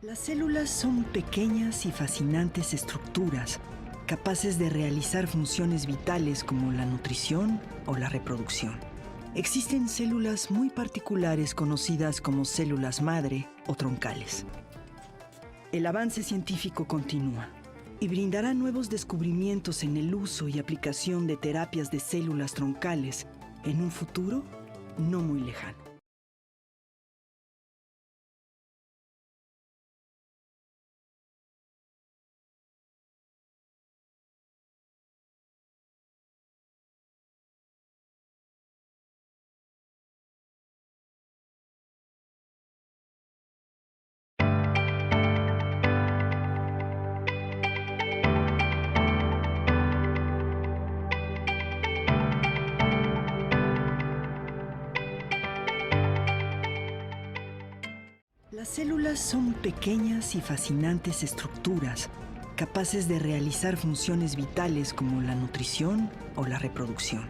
Las células son pequeñas y fascinantes estructuras capaces de realizar funciones vitales como la nutrición o la reproducción. Existen células muy particulares conocidas como células madre o troncales. El avance científico continúa y brindará nuevos descubrimientos en el uso y aplicación de terapias de células troncales en un futuro no muy lejano. Las células son pequeñas y fascinantes estructuras capaces de realizar funciones vitales como la nutrición o la reproducción.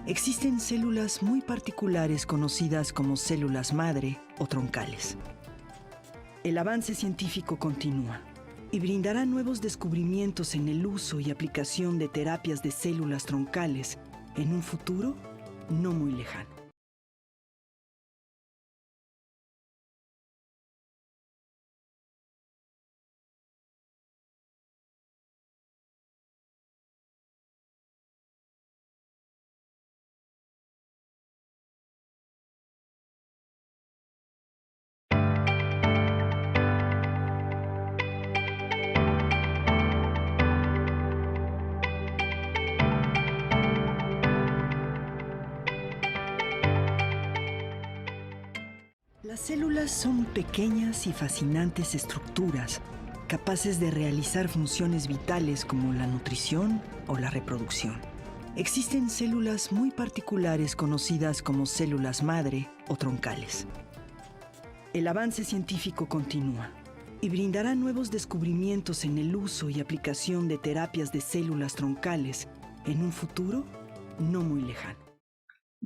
Existen células muy particulares conocidas como células madre o troncales. El avance científico continúa y brindará nuevos descubrimientos en el uso y aplicación de terapias de células troncales en un futuro no muy lejano. Las células son pequeñas y fascinantes estructuras capaces de realizar funciones vitales como la nutrición o la reproducción. Existen células muy particulares conocidas como células madre o troncales. El avance científico continúa y brindará nuevos descubrimientos en el uso y aplicación de terapias de células troncales en un futuro no muy lejano.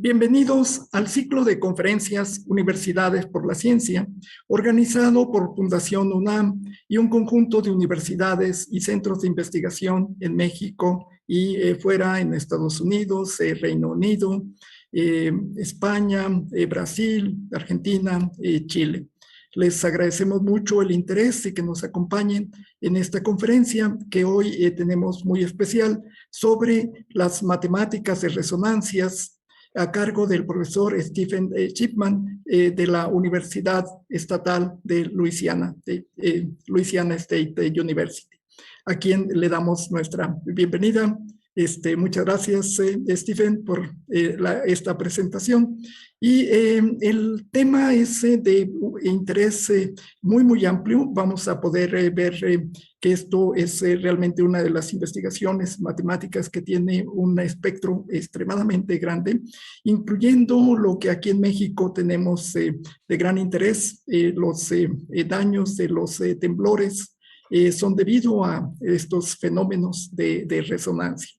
Bienvenidos al ciclo de conferencias Universidades por la Ciencia, organizado por Fundación UNAM y un conjunto de universidades y centros de investigación en México y fuera en Estados Unidos, Reino Unido, España, Brasil, Argentina, Chile. Les agradecemos mucho el interés y que nos acompañen en esta conferencia que hoy tenemos muy especial sobre las matemáticas de resonancias a cargo del profesor Stephen Shipman de la Universidad Estatal de Luisiana, Louisiana State University, a quien le damos nuestra bienvenida. Muchas gracias, Stephen, por esta presentación. Y el tema es de interés muy amplio. Vamos a poder ver que esto es realmente una de las investigaciones matemáticas que tiene un espectro extremadamente grande, incluyendo lo que aquí en México tenemos de gran interés, los daños de los temblores son debido a estos fenómenos de resonancia.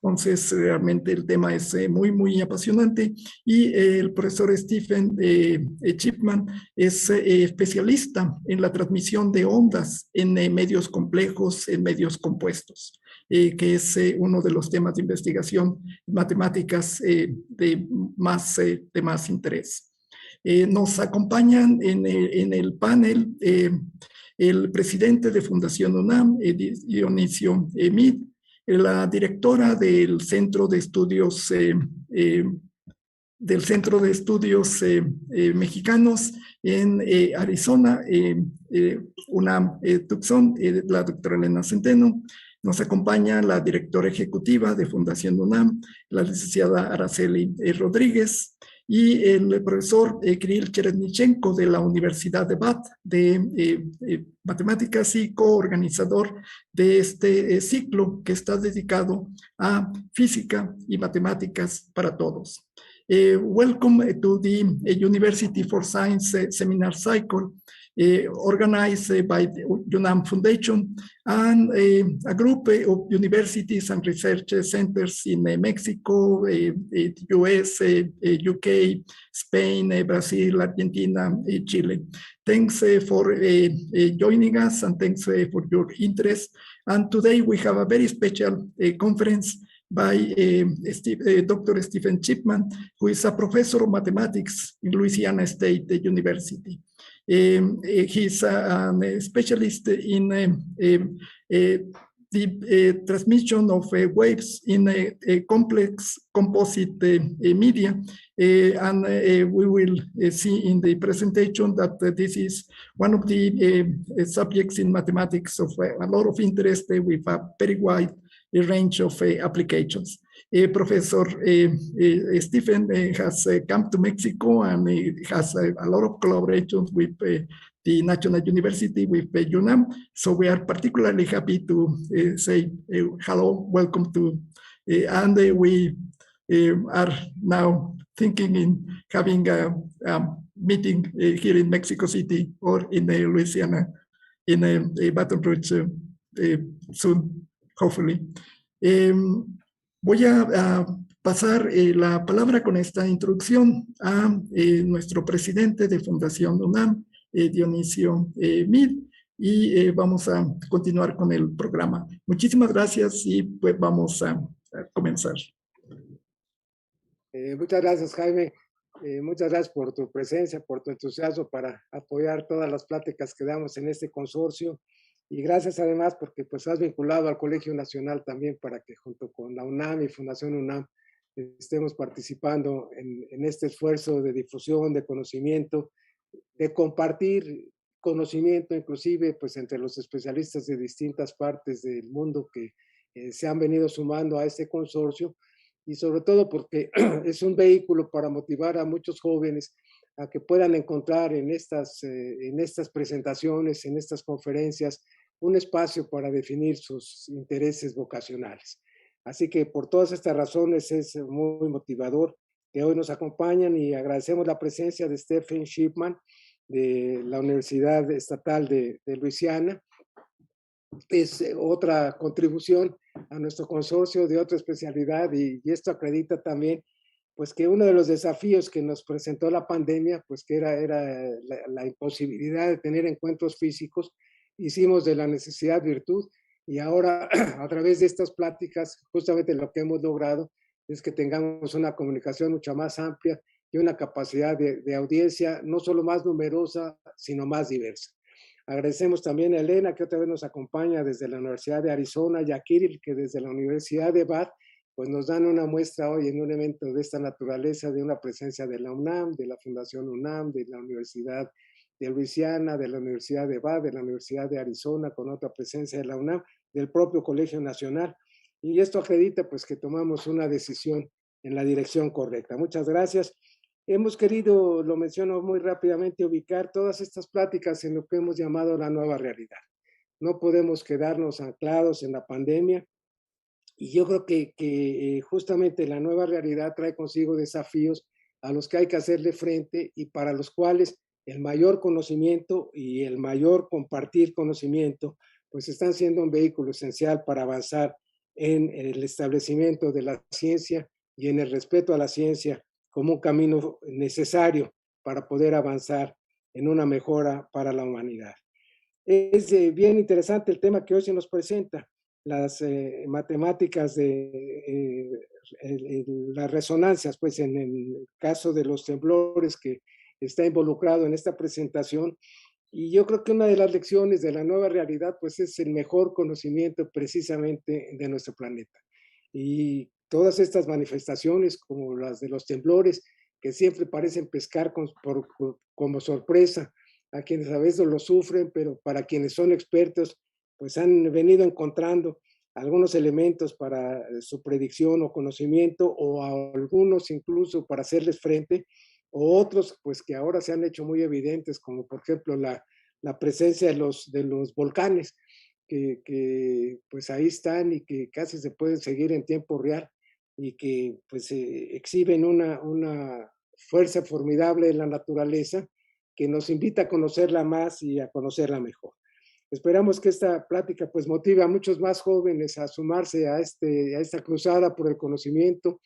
Entonces, realmente el tema es muy apasionante y el profesor Stephen Shipman es especialista en la transmisión de ondas en medios complejos, en medios compuestos, que es uno de los temas de investigación matemáticas de más interés. Nos acompañan en el panel el presidente de Fundación UNAM, Dionisio Meade, la directora del Centro de Estudios Mexicanos en Arizona, UNAM-Tucson, la doctora Elena Centeno. Nos acompaña la directora ejecutiva de Fundación UNAM, la licenciada Araceli Rodríguez, y el profesor Kirill Cherednichenko de la Universidad de Bath de Matemáticas y coorganizador de este ciclo que está dedicado a física y matemáticas para todos. Welcome to the University for Science Seminar Cycle organized by the UNAM Foundation and a group of universities and research centers in Mexico, US, UK, Spain, Brazil, Argentina, Chile. Thanks for joining us, and thanks for your interest. And today we have a very special conference by Dr. Stephen Shipman, who is a professor of mathematics in Louisiana State University. He's a specialist in the transmission of waves in a complex composite media. And we will see in the presentation that this is one of the subjects in mathematics of a lot of interest with a very wide range of applications. Professor Stephen has come to Mexico and has a lot of collaborations with the National University, with UNAM. So we are particularly happy to say hello, welcome to, and we are now thinking in having a meeting here in Mexico City or in Louisiana, in Baton Rouge soon, hopefully. Voy a pasar la palabra con esta introducción a nuestro presidente de Fundación UNAM, Dionisio Meade, y vamos a continuar con el programa. Muchísimas gracias y pues vamos a comenzar. Muchas gracias, Jaime. Muchas gracias por tu presencia, por tu entusiasmo para apoyar todas las pláticas que damos en este consorcio. Y gracias además porque pues has vinculado al Colegio Nacional también para que junto con la UNAM y Fundación UNAM estemos participando en este esfuerzo de difusión, de conocimiento, de compartir conocimiento inclusive pues entre los especialistas de distintas partes del mundo que se han venido sumando a este consorcio, y sobre todo porque es un vehículo para motivar a muchos jóvenes a que puedan encontrar en estas presentaciones, en estas conferencias, un espacio para definir sus intereses vocacionales. Así que por todas estas razones es muy motivador que hoy nos acompañan, y agradecemos la presencia de Stephen Shipman de la Universidad Estatal de Luisiana. Es otra contribución a nuestro consorcio de otra especialidad, y esto acredita también pues que uno de los desafíos que nos presentó la pandemia, pues que era la imposibilidad de tener encuentros físicos, hicimos de la necesidad virtud, y ahora a través de estas pláticas justamente lo que hemos logrado es que tengamos una comunicación mucho más amplia y una capacidad de audiencia no solo más numerosa, sino más diversa. Agradecemos también a Elena, que otra vez nos acompaña desde la Universidad de Arizona, y a Kirill, que desde la Universidad de Bad, pues nos dan una muestra hoy en un evento de esta naturaleza, de una presencia de la UNAM, de la Fundación UNAM, de la Universidad de Luisiana, de la Universidad de Bad, de la Universidad de Arizona, con otra presencia de la UNAM, del propio Colegio Nacional. Y esto acredita pues que tomamos una decisión en la dirección correcta. Muchas gracias. Hemos querido, lo menciono muy rápidamente, ubicar todas estas pláticas en lo que hemos llamado la nueva realidad. No podemos quedarnos anclados en la pandemia, y yo creo que justamente la nueva realidad trae consigo desafíos a los que hay que hacerle frente, y para los cuales el mayor conocimiento y el mayor compartir conocimiento pues están siendo un vehículo esencial para avanzar en el establecimiento de la ciencia y en el respeto a la ciencia como un camino necesario para poder avanzar en una mejora para la humanidad. Es bien interesante el tema que hoy se nos presenta, las matemáticas de las resonancias, pues en el caso de los temblores que está involucrado en esta presentación. Y yo creo que una de las lecciones de la nueva realidad pues es el mejor conocimiento precisamente de nuestro planeta. Y todas estas manifestaciones como las de los temblores, que siempre parecen pescar como sorpresa a quienes a veces lo sufren, pero para quienes son expertos pues han venido encontrando algunos elementos para su predicción o conocimiento, o a algunos incluso para hacerles frente, o otros pues que ahora se han hecho muy evidentes, como por ejemplo la presencia de los volcanes, que pues ahí están y que casi se pueden seguir en tiempo real, y que pues exhiben una fuerza formidable en la naturaleza, que nos invita a conocerla más y a conocerla mejor. Esperamos que esta plática pues motive a muchos más jóvenes a sumarse a esta cruzada por el conocimiento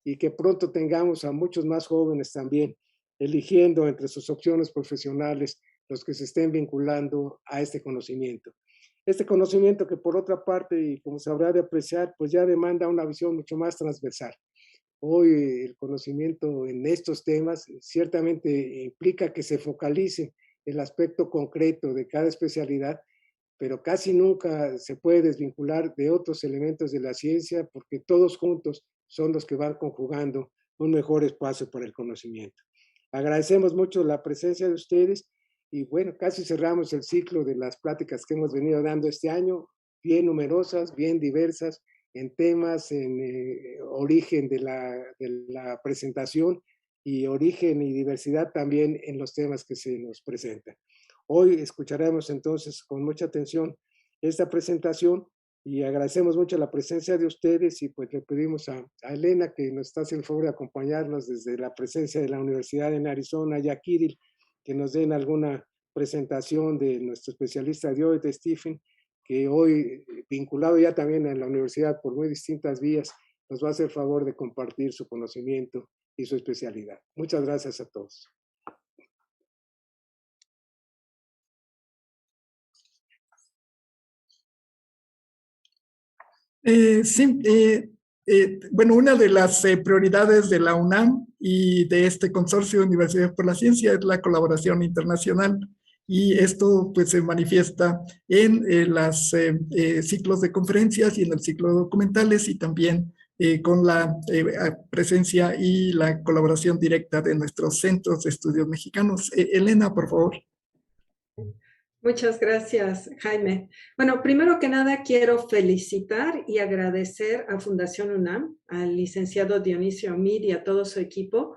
y que pronto tengamos a muchos más jóvenes también eligiendo entre sus opciones profesionales los que se estén vinculando a este conocimiento. Este conocimiento que por otra parte, y como se habrá de apreciar, pues ya demanda una visión mucho más transversal. Hoy el conocimiento en estos temas ciertamente implica que se focalice el aspecto concreto de cada especialidad, pero casi nunca se puede desvincular de otros elementos de la ciencia porque todos juntos son los que van conjugando un mejor espacio para el conocimiento. Agradecemos mucho la presencia de ustedes y bueno, casi cerramos el ciclo de las pláticas que hemos venido dando este año, bien numerosas, bien diversas, en temas, en origen de la presentación y origen y diversidad también en los temas que se nos presentan. Hoy escucharemos entonces con mucha atención esta presentación y agradecemos mucho la presencia de ustedes y pues le pedimos a Elena que nos está haciendo el favor de acompañarnos desde la presencia de la Universidad en Arizona y a Kirill que nos den alguna presentación de nuestro especialista de hoy, de Stephen, que hoy, vinculado ya también a la universidad por muy distintas vías, nos va a hacer favor de compartir su conocimiento y su especialidad. Muchas gracias a todos. Bueno, una de las prioridades de la UNAM y de este Consorcio de Universidades por la Ciencia es la colaboración internacional. Y esto pues se manifiesta en los ciclos de conferencias y en el ciclo de documentales y también con la presencia y la colaboración directa de nuestros centros de estudios mexicanos. Elena, por favor. Muchas gracias, Jaime. Bueno, primero que nada quiero felicitar y agradecer a Fundación UNAM, al licenciado Dionisio Meade y a todo su equipo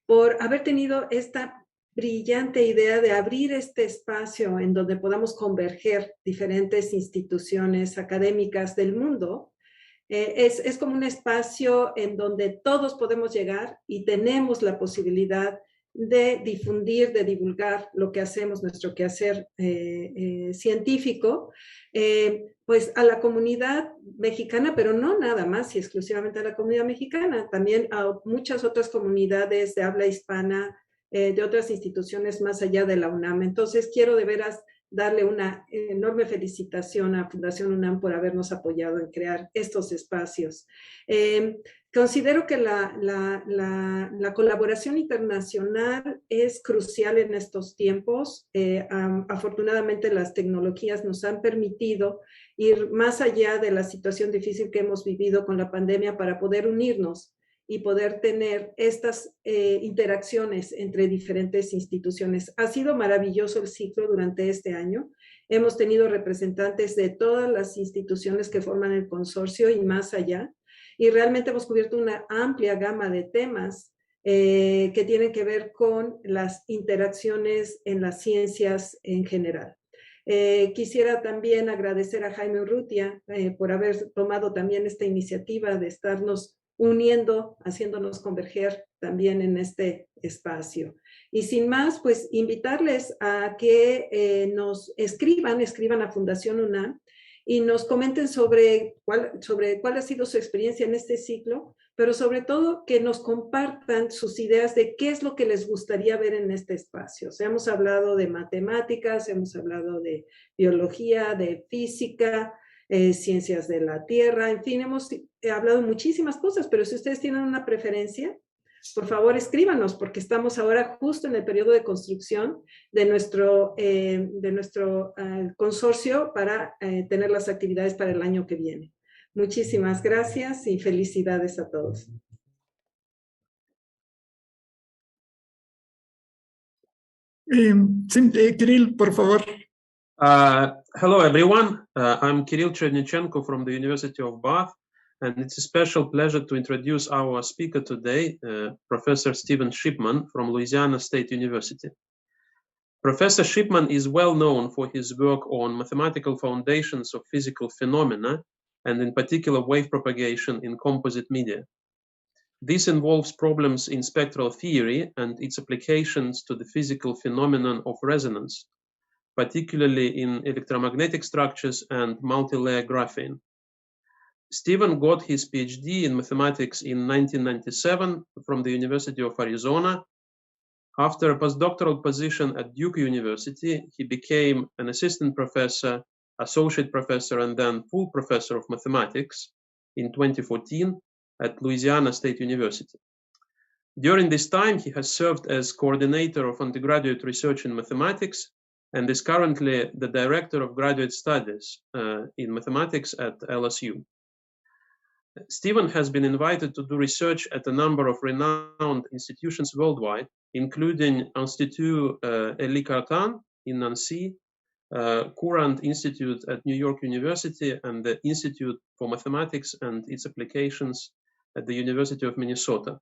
por haber tenido esta brillante idea de abrir este espacio en donde podamos converger diferentes instituciones académicas del mundo. Es como un espacio en donde todos podemos llegar y tenemos la posibilidad de difundir, de divulgar lo que hacemos, nuestro quehacer científico, pues a la comunidad mexicana, pero no nada más y exclusivamente a la comunidad mexicana, también a muchas otras comunidades de habla hispana, de otras instituciones más allá de la UNAM. Entonces quiero de veras darle una enorme felicitación a Fundación UNAM por habernos apoyado en crear estos espacios. Considero que la colaboración internacional es crucial en estos tiempos. Afortunadamente las tecnologías nos han permitido ir más allá de la situación difícil que hemos vivido con la pandemia para poder unirnos y poder tener estas interacciones entre diferentes instituciones. Ha sido maravilloso el ciclo durante este año. Hemos tenido representantes de todas las instituciones que forman el consorcio y más allá. Y realmente hemos cubierto una amplia gama de temas que tienen que ver con las interacciones en las ciencias en general. Quisiera también agradecer a Jaime Urrutia por haber tomado también esta iniciativa de estarnos uniendo, haciéndonos converger también en este espacio. Y sin más, pues invitarles a que nos escriban a Fundación UNAM y nos comenten sobre cuál ha sido su experiencia en este ciclo, pero sobre todo que nos compartan sus ideas de qué es lo que les gustaría ver en este espacio. O sea, hemos hablado de matemáticas, hemos hablado de biología, de física, ciencias de la Tierra, en fin, hemos hablado de muchísimas cosas, pero si ustedes tienen una preferencia, por favor escríbanos, porque estamos ahora justo en el periodo de construcción de nuestro consorcio para tener las actividades para el año que viene. Muchísimas gracias y felicidades a todos. Kirill, por favor. Hello, everyone. I'm Kirill Chernichenko from the University of Bath, and it's a special pleasure to introduce our speaker today, Professor Stephen Shipman from Louisiana State University. Professor Shipman is well known for his work on mathematical foundations of physical phenomena, and in particular wave propagation in composite media. This involves problems in spectral theory and its applications to the physical phenomenon of resonance, particularly in electromagnetic structures and multi-layer graphene. Stephen got his PhD in mathematics in 1997 from the University of Arizona. After a postdoctoral position at Duke University, he became an assistant professor, associate professor, and then full professor of mathematics in 2014 at Louisiana State University. During this time, he has served as coordinator of undergraduate research in mathematics and is currently the director of graduate studies in mathematics at LSU. Stephen has been invited to do research at a number of renowned institutions worldwide, including Institut Elie Cartan in Nancy, Courant Institute at New York University, and the Institute for Mathematics and its Applications at the University of Minnesota.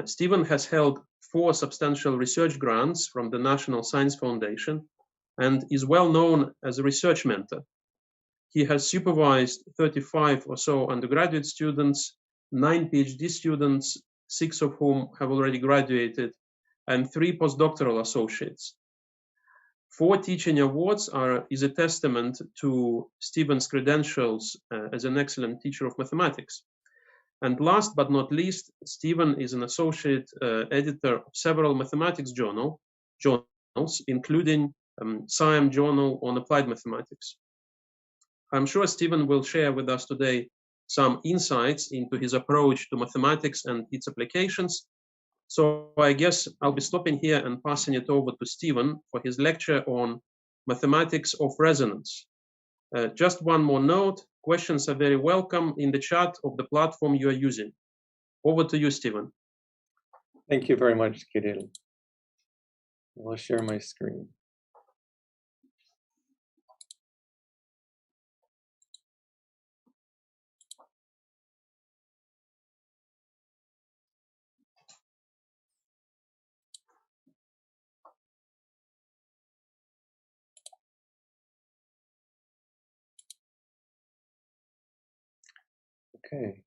Stephen has held 4 substantial research grants from the National Science Foundation and is well known as a research mentor. He has supervised 35 or so undergraduate students, 9 PhD students, 6 of whom have already graduated, and 3 postdoctoral associates. 4 teaching awards is a testament to Stephen's credentials as an excellent teacher of mathematics. And last but not least, Stephen is an associate editor of several mathematics journals, including SIAM Journal on Applied Mathematics. I'm sure Stephen will share with us today some insights into his approach to mathematics and its applications. So I guess I'll be stopping here and passing it over to Stephen for his lecture on mathematics of resonance. Just one more note, questions are very welcome in the chat of the platform you are using. Over to you, Stephen. Thank you very much, Kirill. I'll share my screen. Okay.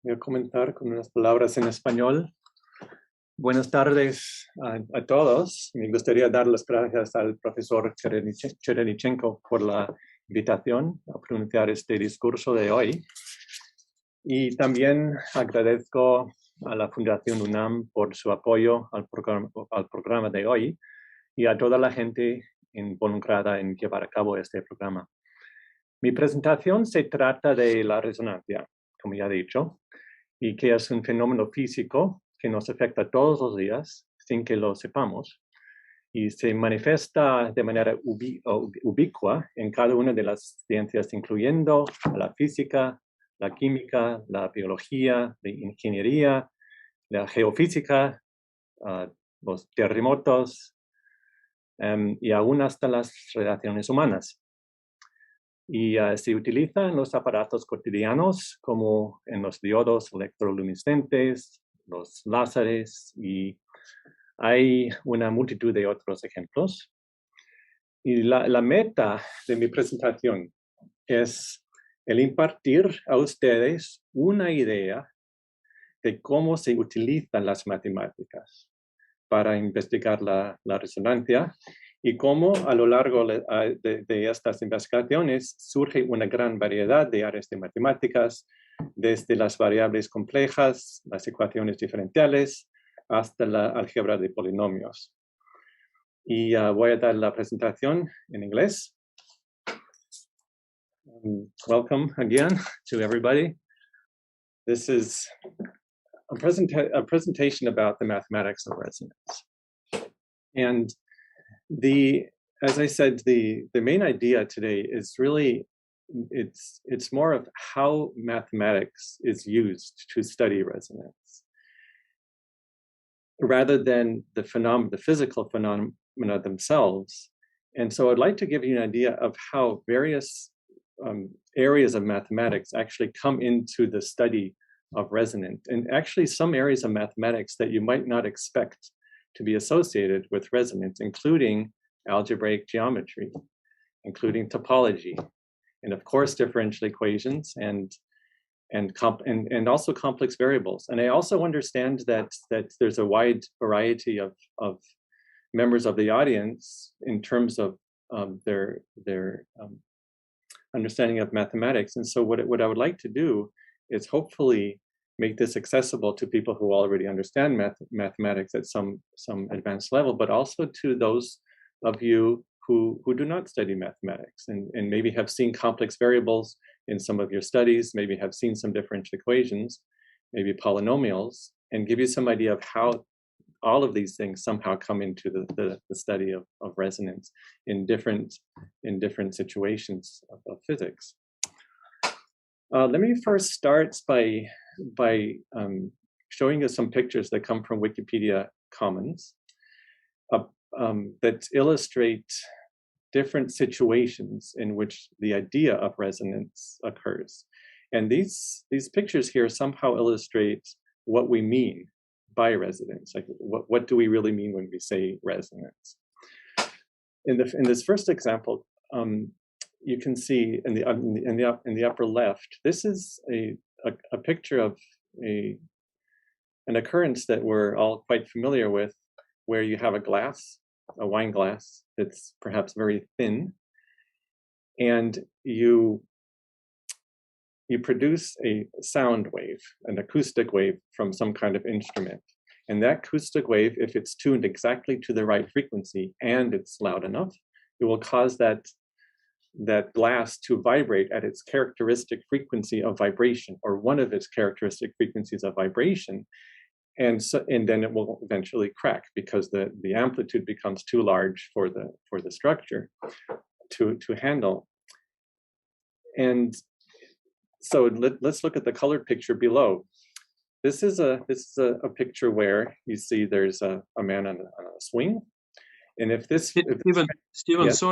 Voy a comentar con unas palabras en español. Buenas tardes a todos. Me gustaría dar las gracias al profesor Cherenichenko por la invitación a pronunciar este discurso de hoy. Y también agradezco a la Fundación UNAM por su apoyo al programa de hoy y a toda la gente involucrada en llevar a cabo este programa. Mi presentación se trata de la resonancia, como ya he dicho, y que es un fenómeno físico que nos afecta todos los días sin que lo sepamos y se manifiesta de manera ubicua en cada una de las ciencias, incluyendo la física, la química, la biología, la ingeniería, la geofísica, los terremotos y aún hasta las relaciones humanas. Y se utiliza en los aparatos cotidianos como en los diodos electroluminescentes, los láseres y hay una multitud de otros ejemplos. Y la meta de mi presentación es el impartir a ustedes una idea de cómo se utilizan las matemáticas para investigar la resonancia y cómo a lo largo de estas investigaciones surge una gran variedad de áreas de matemáticas, desde las variables complejas, las ecuaciones diferenciales, hasta la álgebra de polinomios. Y voy a dar la presentación en inglés. Welcome again to everybody. This is a presentation about the mathematics of resonance. And as I said, the main idea today is really, it's more of how mathematics is used to study resonance, rather than the physical phenomena themselves. And so I'd like to give you an idea of how various areas of mathematics actually come into the study of resonance, and actually some areas of mathematics that you might not expect to be associated with resonance, including algebraic geometry, including topology, and of course differential equations and and also complex variables. And I also understand that there's a wide variety of members of the audience in terms of their understanding of mathematics. And so what I would like to do is hopefully make this accessible to people who already understand mathematics at some advanced level, but also to those of you who do not study mathematics and maybe have seen complex variables in some of your studies, maybe have seen some differential equations, maybe polynomials, and give you some idea of how all of these things somehow come into the study of resonance in different situations of physics. Let me first start by showing you some pictures that come from Wikipedia Commons that illustrate different situations in which the idea of resonance occurs. And these pictures here somehow illustrate what we mean by resonance. Like what do we really mean when we say resonance? In this first example, you can see in the upper left, this is a picture of an occurrence that we're all quite familiar with, where you have a wine glass that's perhaps very thin, and you produce a sound wave, an acoustic wave from some kind of instrument. And that acoustic wave, if it's tuned exactly to the right frequency and it's loud enough, it will cause that glass to vibrate at its characteristic frequency of vibration, or one of its characteristic frequencies of vibration. And then it will eventually crack because the amplitude becomes too large for the structure to handle. And so let's look at the colored picture below. This is a picture where you see there's a man on a swing, and if Steven, yes.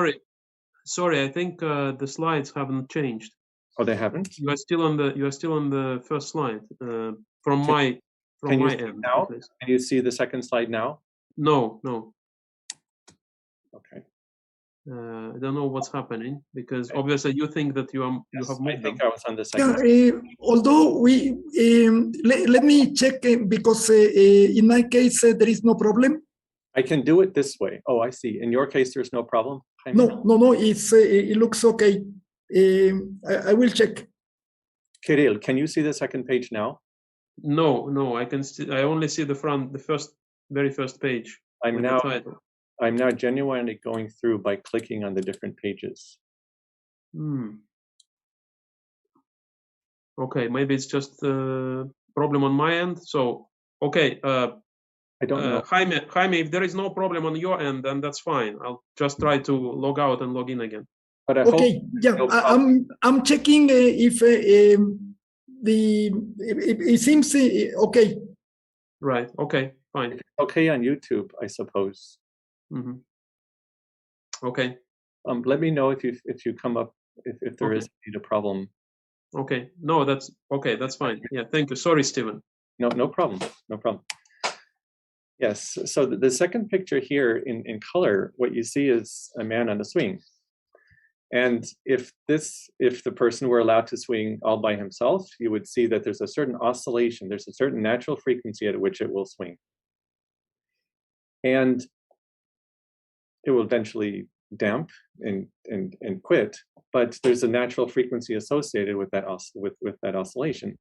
Sorry, I think the slides haven't changed. Oh, they haven't? You are still on the first slide from my end. Now? Can you see the second slide now? No. Okay. I don't know what's happening, because obviously you think that you have moved. I think I was on the second slide. Although we let me check because in my case there is no problem. I can do it this way. Oh, I see. In your case, there's no problem. Jaime? No. It looks okay. I will check. Kirill, can you see the second page now? No. I only see the very first page. I'm now genuinely going through by clicking on the different pages. Okay, maybe it's just a problem on my end. So, okay. I don't know. Jaime, if there is no problem on your end, then that's fine. I'll just try to log out and log in again. But I okay, yeah, no I'm checking if it seems okay. Right. Okay. Fine. Okay on YouTube, I suppose. Mm-hmm. Okay. Let me know if you come up if there is a problem. Okay. No, that's okay. That's fine. Yeah. Thank you. Sorry, Steven. No problem. No problem. Yes. So the second picture here in color, what you see is a man on a swing. And if the person were allowed to swing all by himself, you would see that there's a certain oscillation, there's a certain natural frequency at which it will swing. And it will eventually damp and quit, but there's a natural frequency associated with that oscillation,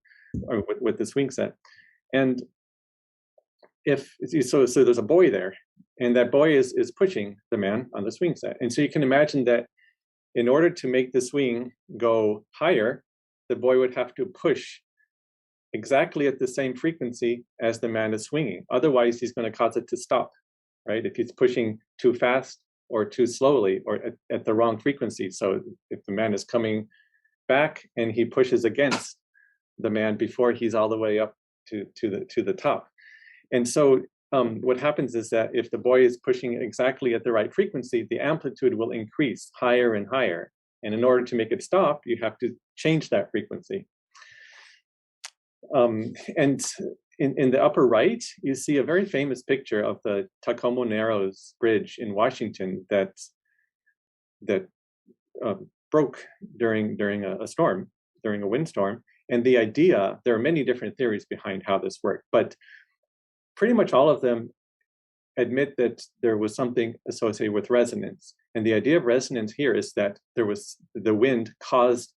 or with the swing set. And so there's a boy there, and that boy is pushing the man on the swing set. And so you can imagine that in order to make the swing go higher, the boy would have to push exactly at the same frequency as the man is swinging. Otherwise, he's going to cause it to stop, right? If he's pushing too fast or too slowly or at the wrong frequency. So if the man is coming back and he pushes against the man before he's all the way up to the top. And so what happens is that if the boy is pushing exactly at the right frequency, the amplitude will increase higher and higher. And in order to make it stop, you have to change that frequency. And in the upper right, you see a very famous picture of the Tacoma Narrows Bridge in Washington that broke during a windstorm. And the idea, there are many different theories behind how this worked, but pretty much all of them admit that there was something associated with resonance. And the idea of resonance here is that there was the wind caused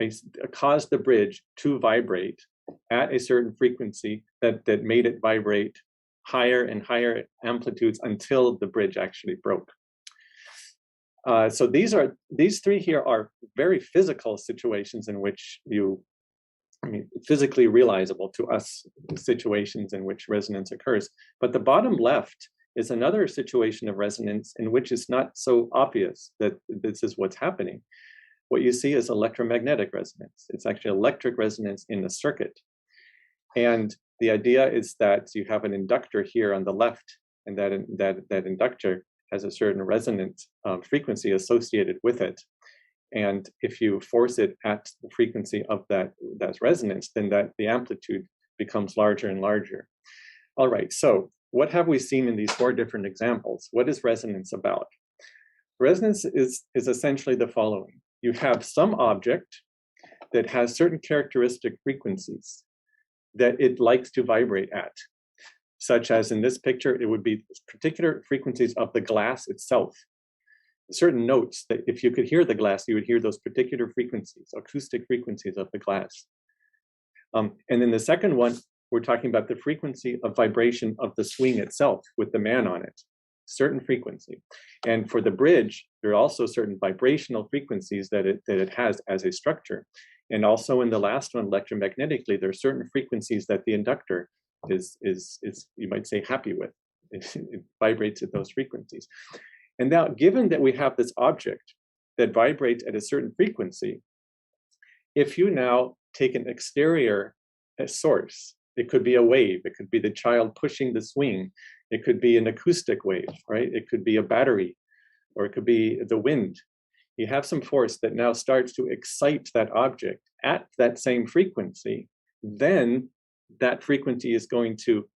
the bridge to vibrate at a certain frequency that made it vibrate higher and higher amplitudes until the bridge actually broke. So these three here are very physical situations in which physically realizable to us situations in which resonance occurs. But the bottom left is another situation of resonance in which it's not so obvious that this is what's happening. What you see is electromagnetic resonance. It's actually electric resonance in the circuit. And the idea is that you have an inductor here on the left, and that inductor has a certain resonant frequency associated with it. And if you force it at the frequency of that resonance, then the amplitude becomes larger and larger. All right, so what have we seen in these four different examples? What is resonance about? Resonance is essentially the following. You have some object that has certain characteristic frequencies that it likes to vibrate at, such as in this picture, it would be particular frequencies of the glass itself. Certain notes that if you could hear the glass, you would hear those particular frequencies, acoustic frequencies of the glass. And then the second one, we're talking about the frequency of vibration of the swing itself with the man on it, certain frequency. And for the bridge, there are also certain vibrational frequencies that it has as a structure. And also in the last one, electromagnetically, there are certain frequencies that the inductor is you might say, happy with. It vibrates at those frequencies. And now, given that we have this object that vibrates at a certain frequency, if you now take an exterior source, it could be a wave, it could be the child pushing the swing, it could be an acoustic wave, right? It could be a battery, or it could be the wind. You have some force that now starts to excite that object at that same frequency, then that frequency is going to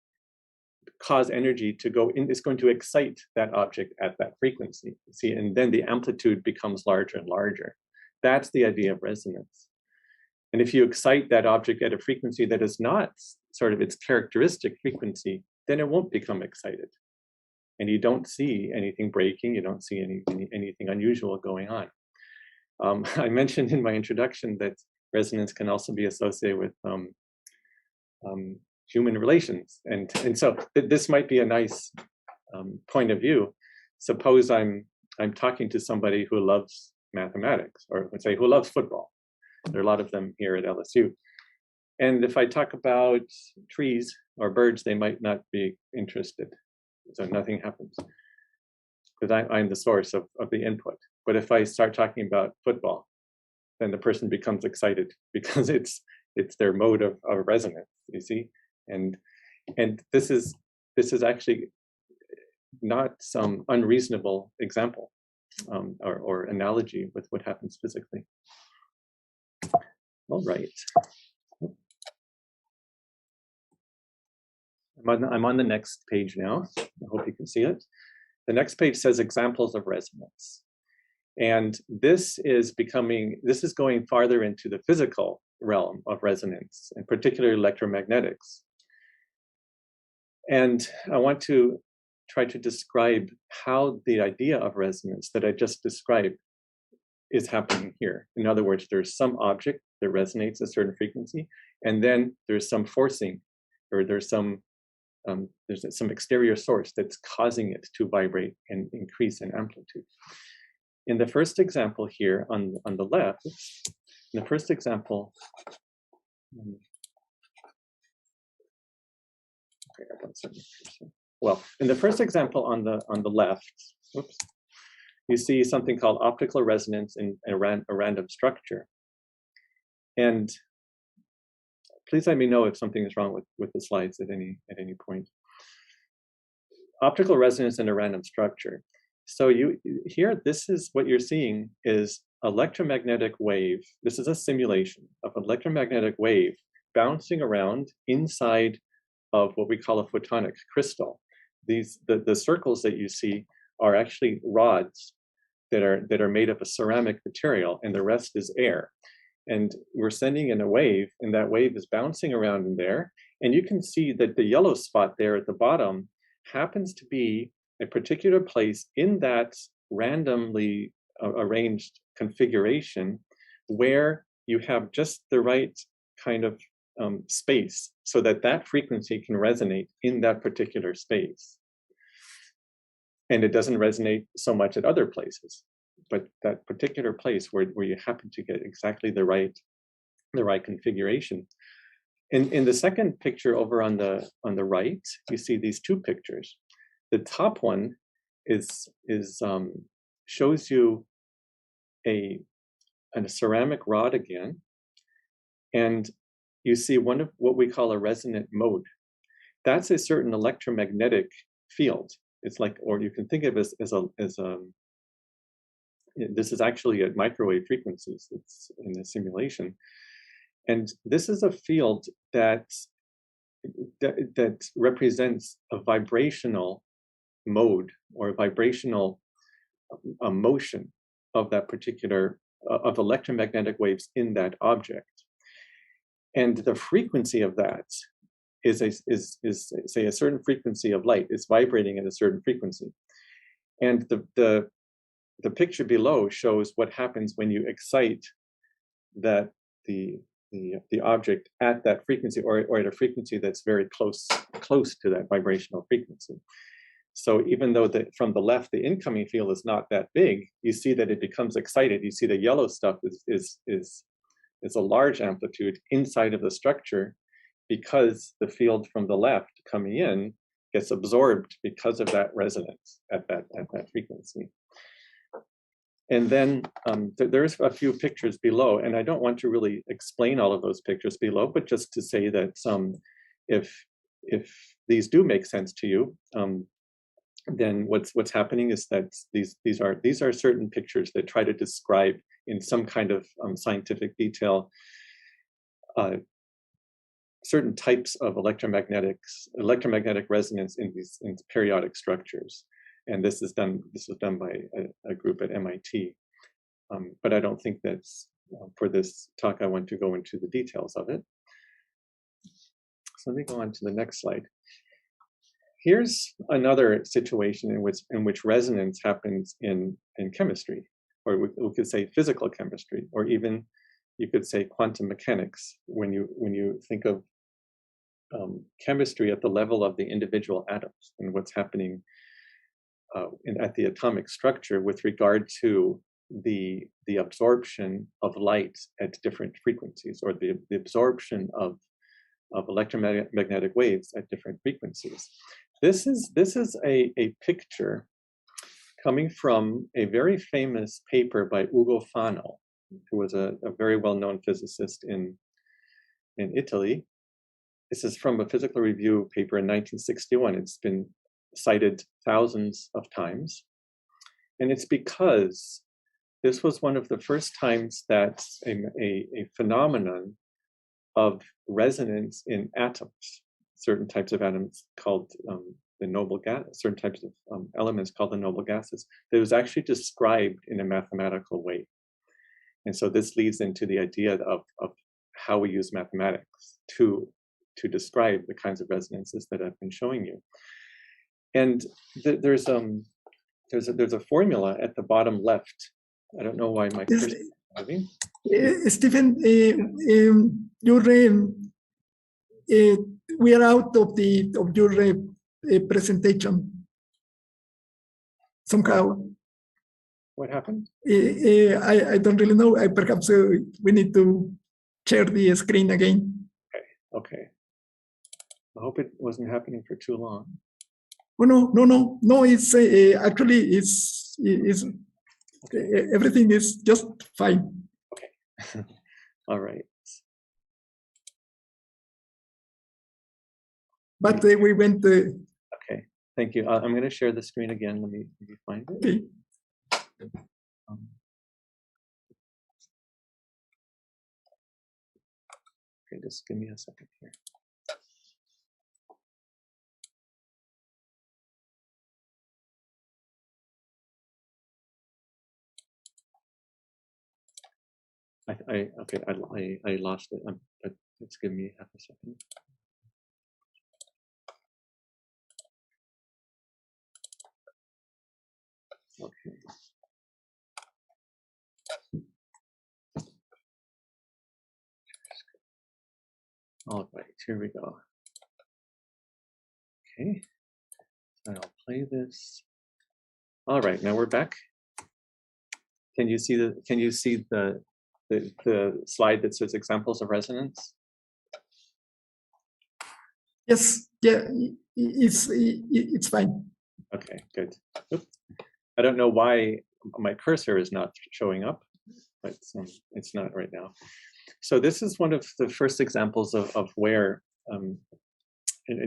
cause energy to go in, it's going to excite that object at that frequency. See, and then the amplitude becomes larger and larger. That's the idea of resonance. And if you excite that object at a frequency that is not sort of its characteristic frequency, then it won't become excited. And you don't see anything breaking, you don't see anything unusual going on. I mentioned in my introduction that resonance can also be associated with human relations. And so this might be a nice point of view. Suppose I'm talking to somebody who loves mathematics, or let's say who loves football. There are a lot of them here at LSU. And if I talk about trees or birds, they might not be interested. So nothing happens, because I'm the source of the input. But if I start talking about football, then the person becomes excited because it's their mode of resonance, you see? And this is actually not some unreasonable example or analogy with what happens physically. All right. I'm on the next page now. I hope you can see it. The next page says examples of resonance. And this is going farther into the physical realm of resonance, and particularly electromagnetics. And I want to try to describe how the idea of resonance that I just described is happening here. In other words, there's some object that resonates a certain frequency, and then there's some forcing, or there's some exterior source that's causing it to vibrate and increase in amplitude. In the first example here on the left, in the first example, in the first example on the left, you see something called optical resonance in a random structure. And please let me know if something is wrong with the slides at any point. Optical resonance in a random structure. So here, this is what you're seeing is electromagnetic wave. This is a simulation of electromagnetic wave bouncing around inside of what we call a photonic crystal. The circles that you see are actually rods that are made of a ceramic material, and the rest is air. And we're sending in a wave, and that wave is bouncing around in there. And you can see that the yellow spot there at the bottom happens to be a particular place in that randomly arranged configuration where you have just the right kind of space so that that frequency can resonate in that particular space. And it doesn't resonate so much at other places, but that particular place where you happen to get exactly the right configuration. In the second picture over on the right, you see these two pictures. The top one shows you a ceramic rod again, and you see one of what we call a resonant mode. That's a certain electromagnetic field. It's like, or you can think of it as this is actually at microwave frequencies. It's in the simulation, and this is a field that represents a vibrational mode or a vibrational motion of that particular of electromagnetic waves in that object. And the frequency of that is say a certain frequency of light. It's vibrating at a certain frequency. And the picture below shows what happens when you excite that the object at that frequency or at a frequency that's very close to that vibrational frequency. So even though from the left the incoming field is not that big, you see that it becomes excited. You see the yellow stuff is a large amplitude inside of the structure because the field from the left coming in gets absorbed because of that resonance at that frequency. And then there's a few pictures below, and I don't want to really explain all of those pictures below, but just to say that if these do make sense to you, then what's happening is that these are certain pictures that try to describe in some kind of scientific detail certain types of electromagnetic resonance in these periodic structures. And this was done by a group at MIT. But I don't think that's for this talk I want to go into the details of it. So let me go on to the next slide. Here's another situation in which resonance happens in chemistry, or we could say physical chemistry, or even you could say quantum mechanics. When you think of chemistry at the level of the individual atoms and what's happening at the atomic structure with regard to the absorption of light at different frequencies, or the absorption of electromagnetic waves at different frequencies. This is a picture coming from a very famous paper by Ugo Fano, who was a very well-known physicist in Italy. This is from a Physical Review paper in 1961. It's been cited thousands of times. And it's because this was one of the first times that a phenomenon of resonance in atoms, certain types of atoms called the noble gas, certain types of elements called the noble gases, that was actually described in a mathematical way. And so this leads into the idea of how we use mathematics to describe the kinds of resonances that I've been showing you. And there's a formula at the bottom left. I don't know why my cursor is moving. Stephen, we are out of your presentation somehow. What happened? I don't really know. Perhaps we need to share the screen again. Okay. I hope it wasn't happening for too long. Oh no! It's actually everything is just fine. Okay. All right. But we went. Okay. Thank you. I'm going to share the screen again. Let me find it. Okay. Okay, just give me a second here. Okay, I lost it. But let's give me half a second. Okay. All right, here we go. Okay, so I'll play this. All right, now we're back. Can you see the slide that says examples of resonance? Yes, yeah, it's fine. Okay, good. Oops. I don't know why my cursor is not showing up, but it's not right now. So this is one of the first examples of where an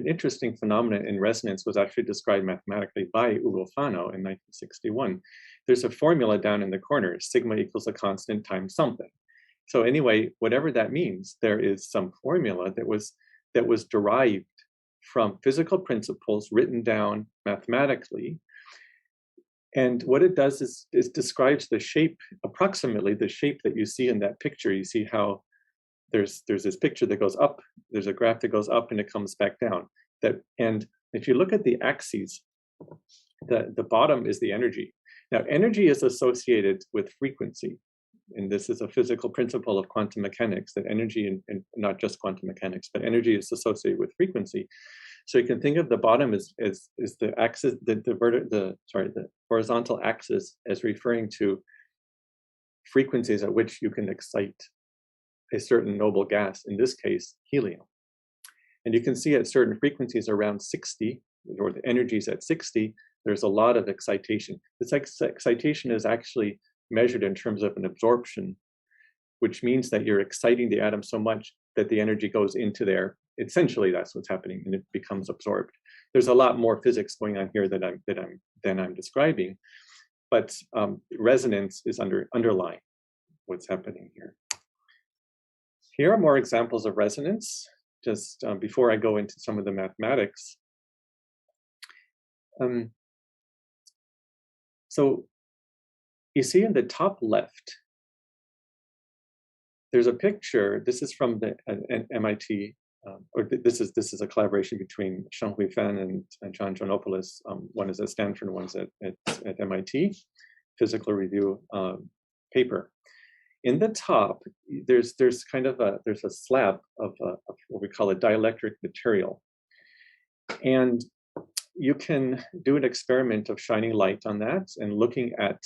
interesting phenomenon in resonance was actually described mathematically by Ugo Fano in 1961. There's a formula down in the corner, sigma equals a constant times something. So anyway, whatever that means, there is some formula that was derived from physical principles written down mathematically. And what it does is describes the shape, approximately the shape that you see in that picture. You see how there's this picture that goes up, there's a graph that goes up and it comes back down. And if you look at the axes, the bottom is the energy. Now, energy is associated with frequency. And this is a physical principle of quantum mechanics, that energy, and not just quantum mechanics, but energy is associated with frequency. So you can think of the bottom as the axis, the horizontal axis as referring to frequencies at which you can excite a certain noble gas, in this case, helium. And you can see at certain frequencies around 60, or the energies at 60, there's a lot of excitation. This excitation is actually measured in terms of an absorption, which means that you're exciting the atom so much that the energy goes into there. Essentially, that's what's happening, and it becomes absorbed. There's a lot more physics going on here than I'm describing, but resonance is underlying what's happening here. Here are more examples of resonance, just before I go into some of the mathematics. So you see in the top left, there's a picture. This is from the MIT, or this is a collaboration between Shanghui Fan and John Joannopoulos. One is at Stanford, one's at MIT, physical review paper. In the top, there's a slab of what we call a dielectric material, and you can do an experiment of shining light on that and looking at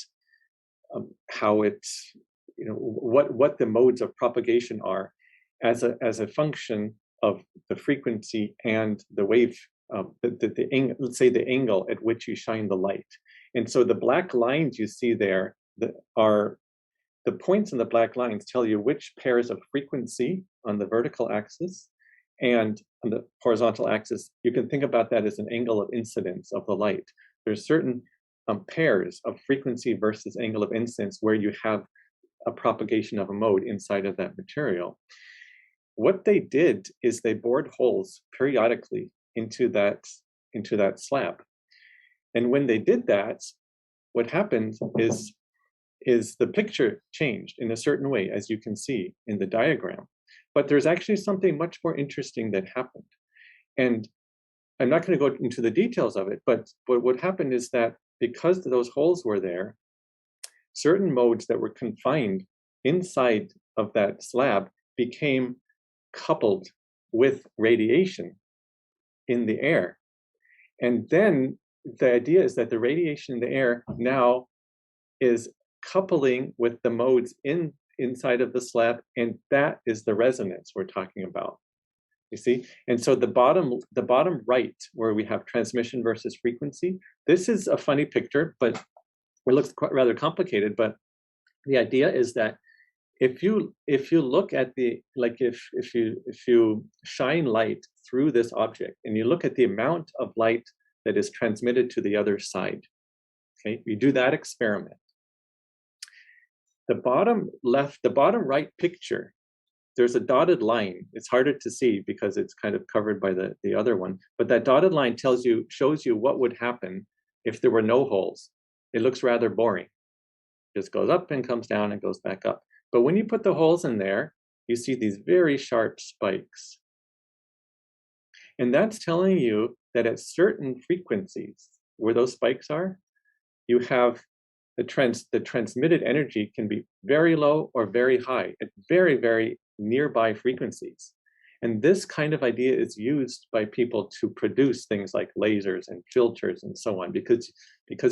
how it, what the modes of propagation are as a function of the frequency and the wave, let's say the angle at which you shine the light. And so the black lines you see there are the points in the black lines tell you which pairs of frequency on the vertical axis and on the horizontal axis. You can think about that as an angle of incidence of the light. There's certain pairs of frequency versus angle of incidence where you have a propagation of a mode inside of that material. What they did is they bored holes periodically into that slab. And when they did that, what happened is the picture changed in a certain way, as you can see in the diagram. But there's actually something much more interesting that happened. And I'm not going to go into the details of it, but what happened is that because those holes were there, certain modes that were confined inside of that slab became coupled with radiation in the air. And then the idea is that the radiation in the air now is coupling with the modes inside of the slab, and that is the resonance we're talking about. You see? And so the bottom right, where we have transmission versus frequency, this is a funny picture, but it looks quite rather complicated. But the idea is that if you look at if you shine light through this object and you look at the amount of light that is transmitted to the other side, okay, you do that experiment. The bottom right picture, there's a dotted line. It's harder to see because it's kind of covered by the other one, but that dotted line shows you what would happen if there were no holes. It looks rather boring. It just goes up and comes down and goes back up. But when you put the holes in there, you see these very sharp spikes. And that's telling you that at certain frequencies where those spikes are, you have the transmitted energy can be very low or very high at very, very nearby frequencies. And this kind of idea is used by people to produce things like lasers and filters and so on, because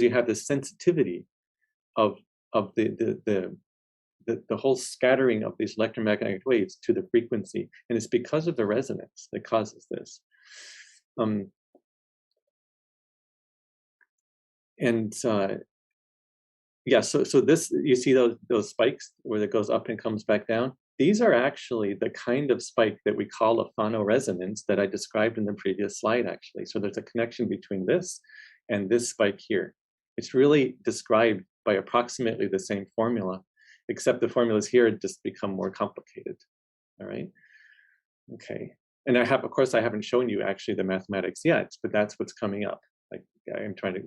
you have the sensitivity of the whole scattering of these electromagnetic waves to the frequency. And it's because of the resonance that causes this. Yeah, so this, you see those spikes where it goes up and comes back down? These are actually the kind of spike that we call a phonoresonance that I described in the previous slide, actually. So there's a connection between this and this spike here. It's really described by approximately the same formula, except the formulas here just become more complicated, all right? Okay, and of course, I haven't shown you actually the mathematics yet, but that's what's coming up. Like, I'm trying to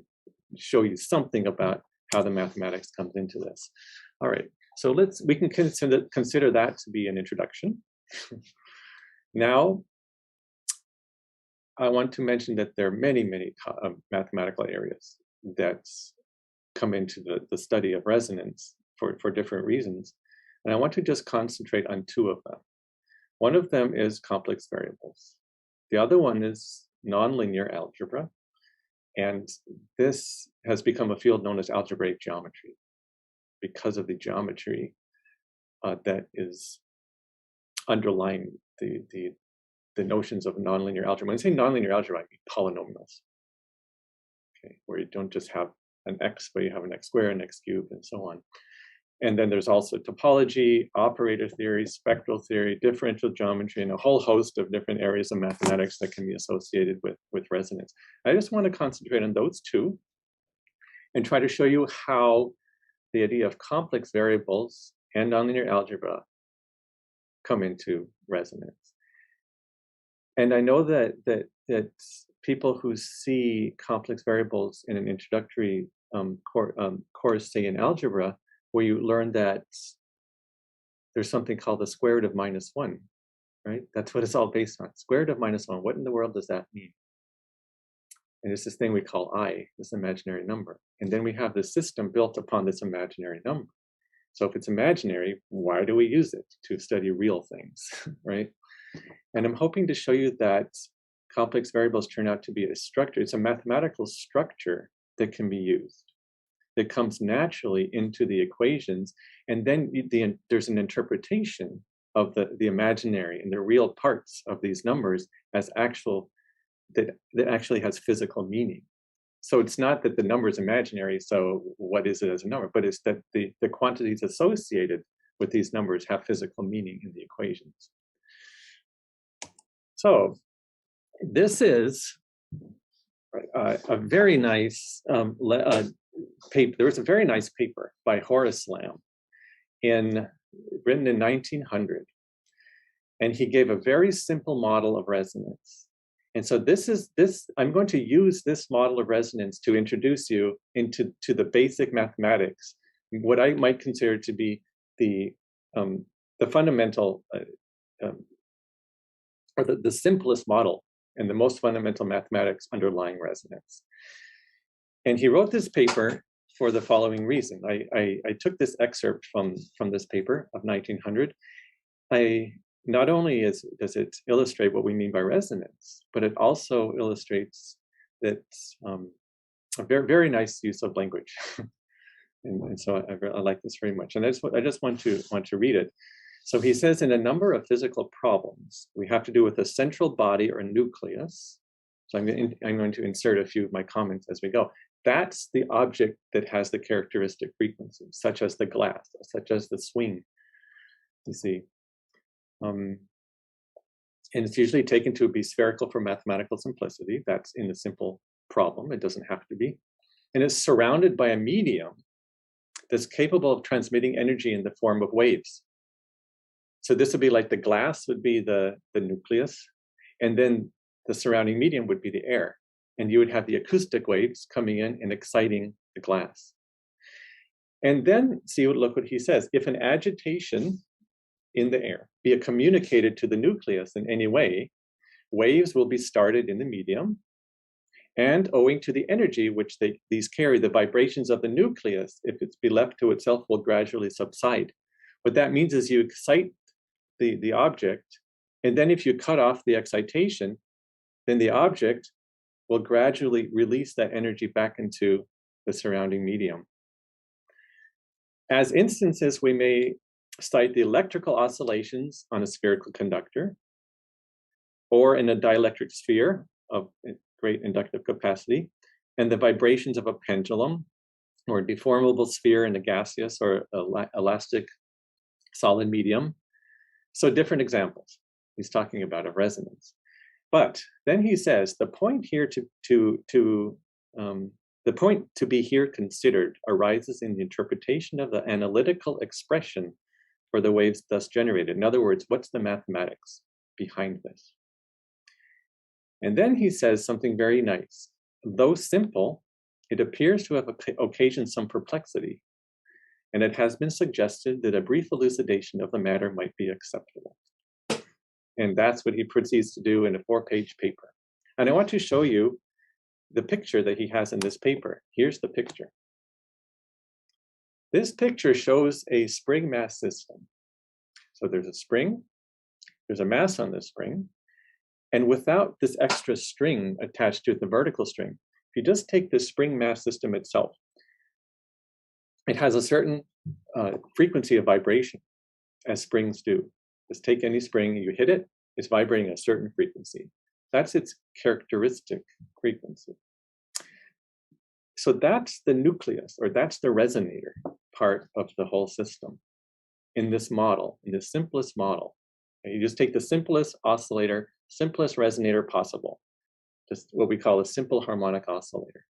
show you something about how the mathematics comes into this. All right, so we can consider that to be an introduction. Now, I want to mention that there are many mathematical areas that come into the study of resonance for different reasons. And I want to just concentrate on two of them. One of them is complex variables. The other one is nonlinear algebra. And this has become a field known as algebraic geometry because of the geometry that is underlying the notions of nonlinear algebra. When I say nonlinear algebra, I mean polynomials, okay, where you don't just have an x, but you have an x squared, an x cubed, and so on. And then there's also topology, operator theory, spectral theory, differential geometry, and a whole host of different areas of mathematics that can be associated with resonance. I just want to concentrate on those two and try to show you how the idea of complex variables and nonlinear algebra come into resonance. And I know that people who see complex variables in an introductory course, say in algebra, where you learn that there's something called the square root of -1, right? That's what it's all based on. Square root of -1, what in the world does that mean? And it's this thing we call I, this imaginary number. And then we have the system built upon this imaginary number. So if it's imaginary, why do we use it? To study real things, right? And I'm hoping to show you that complex variables turn out to be a structure. It's a mathematical structure that can be used, that comes naturally into the equations, and then there's an interpretation of the imaginary and the real parts of these numbers as actual, that actually has physical meaning. So it's not that the number is imaginary, so what is it as a number, but it's that the quantities associated with these numbers have physical meaning in the equations. So this is a very nice paper. There was a very nice paper by Horace Lam written in 1900. And he gave a very simple model of resonance. And so I'm going to use this model of resonance to introduce you into the basic mathematics, what I might consider to be the fundamental, or the simplest model and the most fundamental mathematics underlying resonance. And he wrote this paper for the following reason. I took this excerpt from this paper of 1900. Not only does it illustrate what we mean by resonance, but it also illustrates that a very, very nice use of language. and so I like this very much. And I just want to read it. So he says, in a number of physical problems, we have to do with a central body or nucleus. So I'm going to insert a few of my comments as we go. That's the object that has the characteristic frequencies, such as the glass, such as the swing, you see. And it's usually taken to be spherical for mathematical simplicity. That's in a simple problem. It doesn't have to be. And it's surrounded by a medium that's capable of transmitting energy in the form of waves. So this would be like the glass would be the nucleus, and then the surrounding medium would be the air. And you would have the acoustic waves coming in and exciting the glass. And then look what he says. If an agitation in the air be communicated to the nucleus in any way, waves will be started in the medium, and owing to the energy which these carry, the vibrations of the nucleus, if it's be left to itself, will gradually subside. What that means is you excite the object, and then if you cut off the excitation, then the object will gradually release that energy back into the surrounding medium. As instances, we may cite the electrical oscillations on a spherical conductor, or in a dielectric sphere of great inductive capacity, and the vibrations of a pendulum, or a deformable sphere in a gaseous or elastic solid medium. So different examples he's talking about of resonance. But then he says the point here the point to be here considered arises in the interpretation of the analytical expression for the waves thus generated. In other words, what's the mathematics behind this? And then he says something very nice. Though simple, it appears to have occasioned some perplexity, and it has been suggested that a brief elucidation of the matter might be acceptable. And that's what he proceeds to do in a 4-page paper. And I want to show you the picture that he has in this paper. Here's the picture. This picture shows a spring mass system. So there's a spring, there's a mass on this spring, and without this extra string attached to the vertical string, if you just take the spring mass system itself, it has a certain frequency of vibration, as springs do. Just take any spring, you hit it, it's vibrating at a certain frequency. That's its characteristic frequency. So that's the nucleus, or that's the resonator part of the whole system in this model, in the simplest model. And you just take the simplest oscillator, simplest resonator possible, just what we call a simple harmonic oscillator.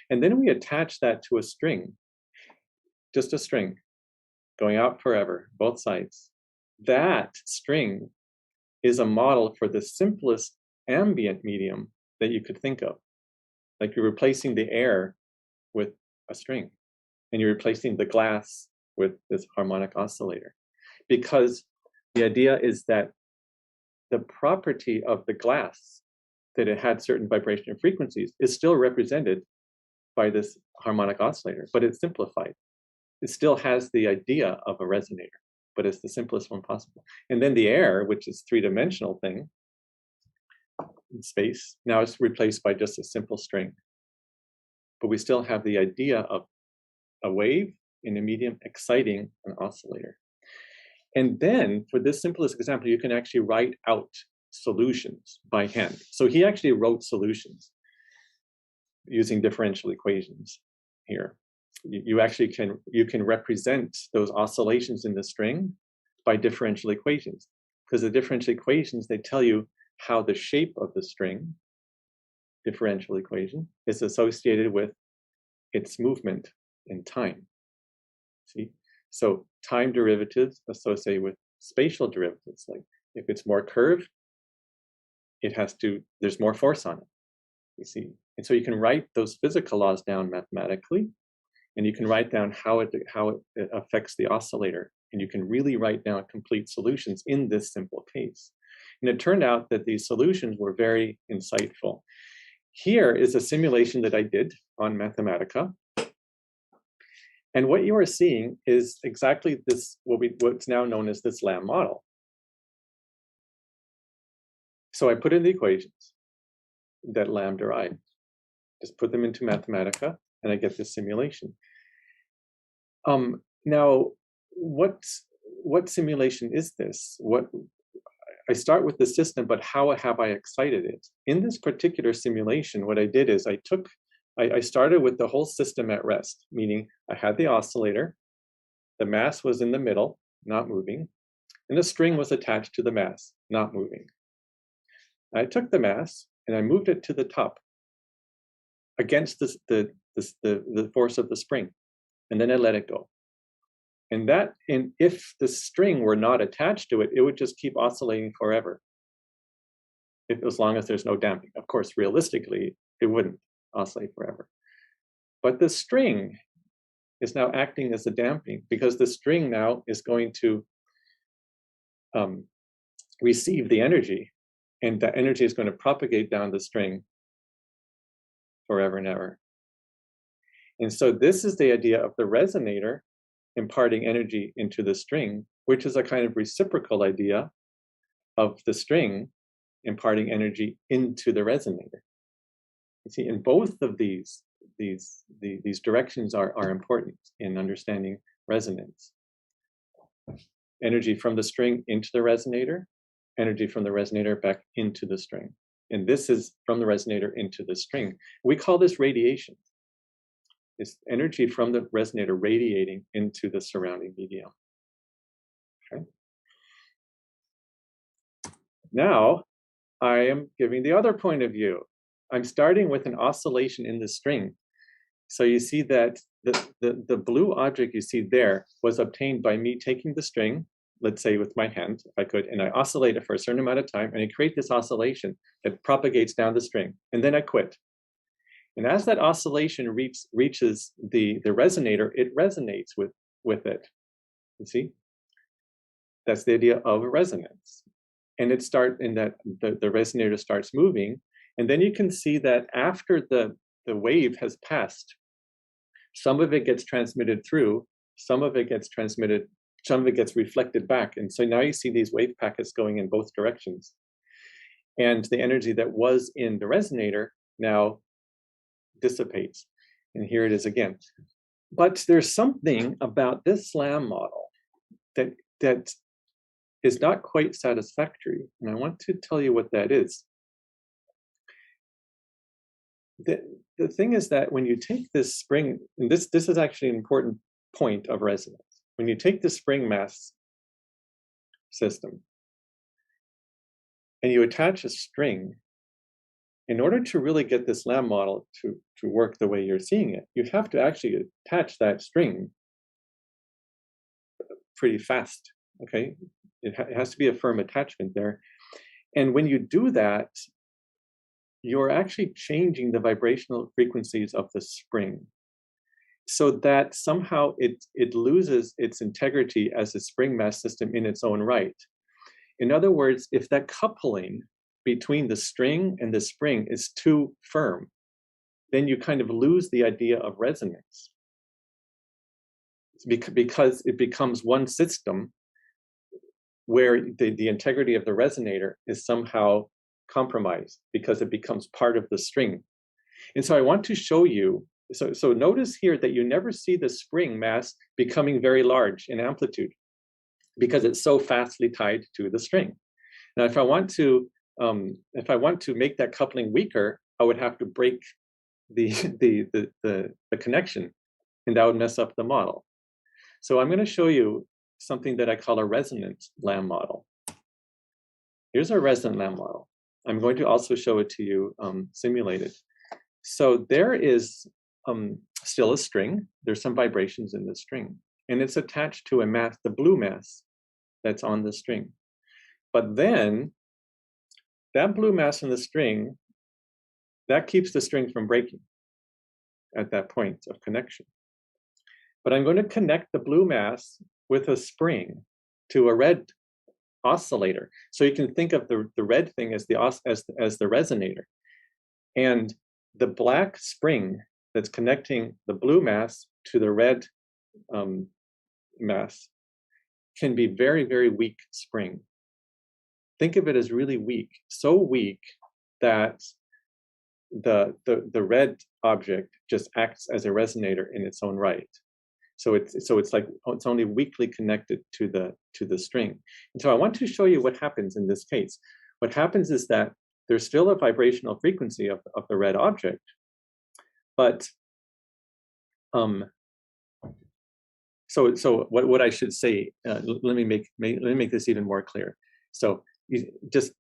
And then we attach that to a string, just a string, going out forever, both sides. That string is a model for the simplest ambient medium that you could think of. Like you're replacing the air with a string, and you're replacing the glass with this harmonic oscillator. Because the idea is that the property of the glass, that it had certain vibration and frequencies, is still represented by this harmonic oscillator, but it's simplified. It still has the idea of a resonator, but it's the simplest one possible. And then the air, which is a three-dimensional thing in space, now is replaced by just a simple string. But we still have the idea of a wave in a medium exciting an oscillator. And then for this simplest example, you can actually write out solutions by hand. So he actually wrote solutions using differential equations here. You actually can represent those oscillations in the string by differential equations, because the differential equations, they tell you how the shape of the string, differential equation, is associated with its movement in time. See? So time derivatives associated with spatial derivatives. Like if it's more curved, there's more force on it, you see. And so you can write those physical laws down mathematically, and you can write down how it affects the oscillator. And you can really write down complete solutions in this simple case. And it turned out that these solutions were very insightful. Here is a simulation that I did on Mathematica. And what you are seeing is exactly this, what's now known as this Lam model. So I put in the equations that Lam derived, just put them into Mathematica, and I get this simulation. Now, what simulation is this? I start with the system, but how have I excited it? In this particular simulation, what I did is I started with the whole system at rest, meaning I had the oscillator, the mass was in the middle, not moving, and a string was attached to the mass, not moving. I took the mass and I moved it to the top against the force of the spring, and then I let it go. And if the string were not attached to it, it would just keep oscillating forever, as long as there's no damping. Of course, realistically, it wouldn't oscillate forever. But the string is now acting as a damping, because the string now is going to receive the energy, and that energy is going to propagate down the string forever and ever. And so this is the idea of the resonator imparting energy into the string, which is a kind of reciprocal idea of the string imparting energy into the resonator. You see, in both of these directions are important in understanding resonance. Energy from the string into the resonator, energy from the resonator back into the string. And this is from the resonator into the string. We call this radiation. It's energy from the resonator radiating into the surrounding medium. Okay. Now, I am giving the other point of view. I'm starting with an oscillation in the string. So you see that the blue object you see there was obtained by me taking the string, let's say with my hand, if I could, and I oscillate it for a certain amount of time, and I create this oscillation that propagates down the string, and then I quit. And as that oscillation reaches the resonator, it resonates with it. You see? That's the idea of a resonance. And the resonator starts moving, and then you can see that after the wave has passed, some of it gets transmitted through, some of it gets transmitted, some of it gets reflected back. And so now you see these wave packets going in both directions. And the energy that was in the resonator now dissipates. And here it is again. But there's something about this Lam model that is not quite satisfactory. And I want to tell you what that is. The thing is that when you take this spring, and this is actually an important point of resonance. When you take the spring mass system and you attach a string, in order to really get this Lam model to work the way you're seeing it, you have to actually attach that string pretty fast, okay? It has to be a firm attachment there. And when you do that, you're actually changing the vibrational frequencies of the spring so that somehow it loses its integrity as a spring mass system in its own right. In other words, if that coupling between the string and the spring is too firm, then you kind of lose the idea of resonance. Because it becomes one system where the integrity of the resonator is somehow compromised because it becomes part of the string. And so I want to show you, so notice here that you never see the spring mass becoming very large in amplitude because it's so fastly tied to the string. Now, if I want to make that coupling weaker, I would have to break the connection, and that would mess up the model. So I'm going to show you something that I call a resonant Lam model. Here's our resonant Lam model. I'm going to also show it to you simulated. So there is still a string. There's some vibrations in the string, and it's attached to a mass, the blue mass that's on the string. But then that blue mass in the string, that keeps the string from breaking at that point of connection. But I'm going to connect the blue mass with a spring to a red oscillator. So you can think of the red thing as the resonator. And the black spring that's connecting the blue mass to the red mass can be very, very weak spring. Think of it as really weak, so weak that the red object just acts as a resonator in its own right. So it's like it's only weakly connected to the string. And so I want to show you what happens in this case. What happens is that there's still a vibrational frequency of the red object, but so what I should say, let me make this even more clear. So you just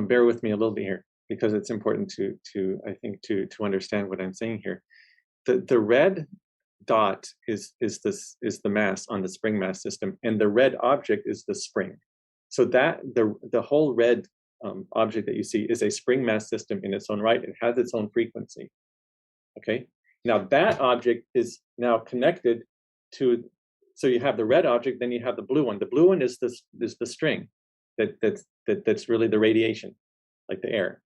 bear with me a little bit here, because it's important to understand what I'm saying here. The red dot is the mass on the spring mass system, and the red object is the spring. So that the whole red object that you see is a spring mass system in its own right. It has its own frequency. Okay. Now that object is now connected so you have the red object, then you have the blue one. The blue one is the string that's really the radiation, like the air.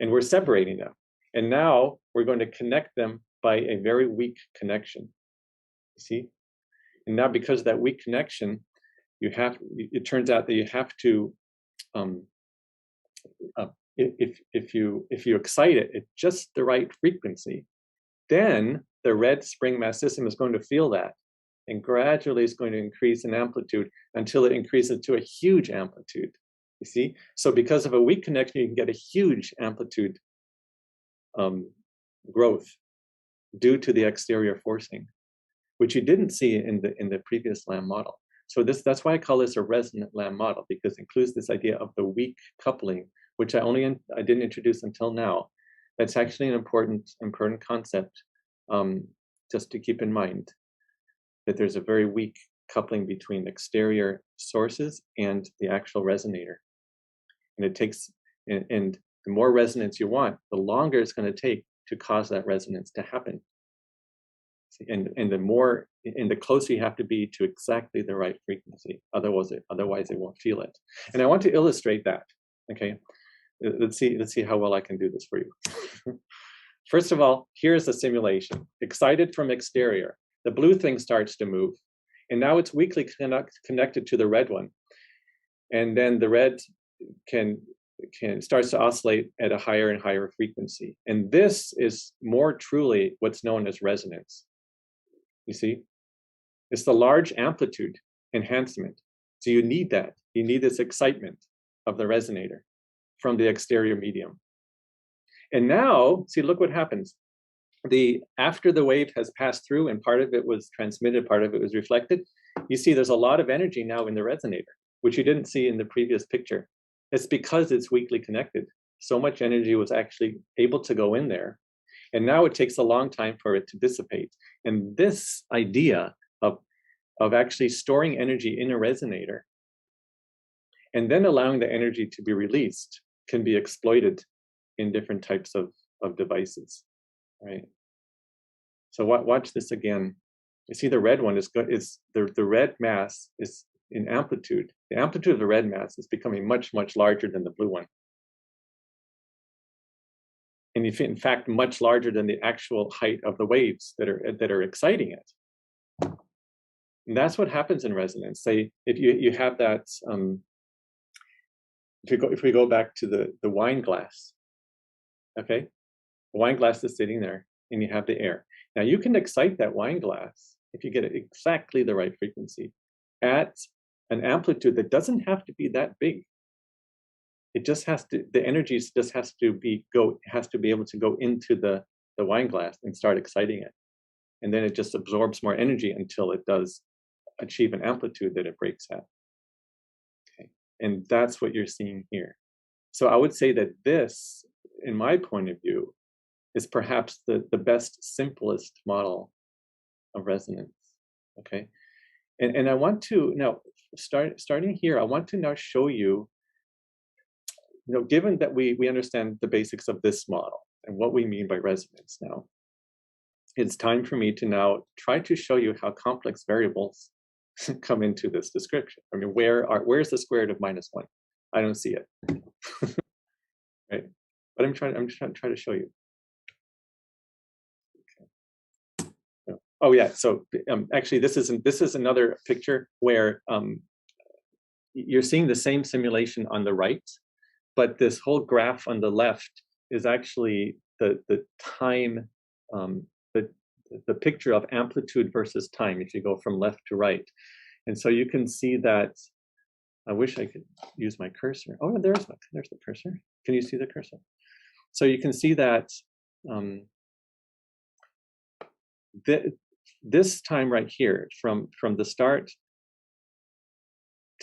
And we're separating them. And now we're going to connect them by a very weak connection. You see? And now because of that weak connection, it turns out that you have to, if you excite it at just the right frequency, then the red spring mass system is going to feel that. And gradually it's going to increase in amplitude until it increases to a huge amplitude. You see? So because of a weak connection, you can get a huge amplitude growth due to the exterior forcing, which you didn't see in the previous Lam model. So that's why I call this a resonant Lam model, because it includes this idea of the weak coupling, which I didn't introduce until now. That's actually an important concept, just to keep in mind, that there's a very weak coupling between exterior sources and the actual resonator. And it takes, and the more resonance you want, the longer it's going to take to cause that resonance to happen. And the closer you have to be to exactly the right frequency, otherwise it won't feel it. And I want to illustrate that. Okay, let's see how well I can do this for you. First of all, here's a simulation. Excited from exterior, the blue thing starts to move, and now it's weakly connected to the red one, and then the red starts to oscillate at a higher and higher frequency. And this is more truly what's known as resonance. You see, it's the large amplitude enhancement. So you need that. You need this excitement of the resonator from the exterior medium. And now, see, look what happens. After the wave has passed through and part of it was transmitted, part of it was reflected, you see there's a lot of energy now in the resonator, which you didn't see in the previous picture. It's because it's weakly connected. So much energy was actually able to go in there. And now it takes a long time for it to dissipate. And this idea of actually storing energy in a resonator and then allowing the energy to be released can be exploited in different types of devices, right? So watch this again. You see the red one is the red mass is in amplitude. The amplitude of the red mass is becoming much, much larger than the blue one. And in fact, much larger than the actual height of the waves that are exciting it. And that's what happens in resonance. Say, if you have that, if we go back to the wine glass, okay? The wine glass is sitting there and you have the air. Now you can excite that wine glass if you get it exactly the right frequency at an amplitude that doesn't have to be that big. It just has to, the energy just has to be able to go into the wine glass and start exciting it. And then it just absorbs more energy until it does achieve an amplitude that it breaks at. Okay. And that's what you're seeing here. So I would say that this, in my point of view, is perhaps the best, simplest model of resonance. Okay. And I want to now starting here, I want to now show you, given that we understand the basics of this model and what we mean by resonance now, it's time for me to now try to show you how complex variables come into this description. I mean, where's the square root of -1? I don't see it. Right? But I'm just trying to try to show you. Okay. Oh yeah. So actually, this is another picture where you're seeing the same simulation on the right, but this whole graph on the left is actually the time, the picture of amplitude versus time if you go from left to right. And so you can see that, I wish I could use my cursor. Oh, there's the cursor. Can you see the cursor? So you can see that this time right here, from the start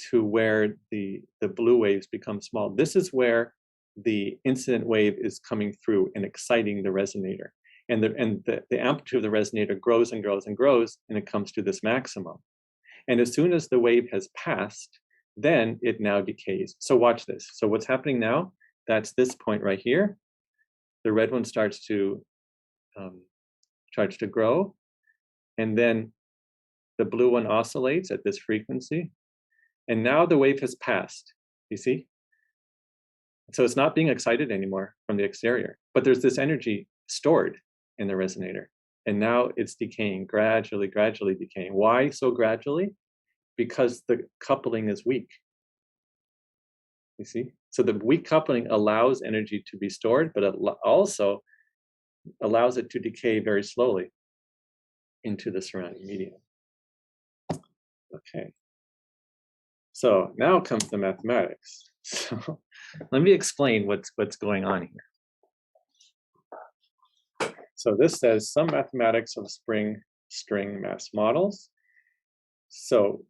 to where the blue waves become small, this is where the incident wave is coming through and exciting the resonator. And the amplitude of the resonator grows and grows and grows, and it comes to this maximum. And as soon as the wave has passed, then it now decays. So watch this. So what's happening now, that's this point right here. The red one starts to grow. And then the blue one oscillates at this frequency, and now the wave has passed, you see? So it's not being excited anymore from the exterior, but there's this energy stored in the resonator, and now it's decaying, gradually decaying. Why so gradually? Because the coupling is weak. You see? So the weak coupling allows energy to be stored, but it also allows it to decay very slowly into the surrounding medium. Okay. So now comes the mathematics. So let me explain what's going on here. So this says some mathematics of spring-string mass models. So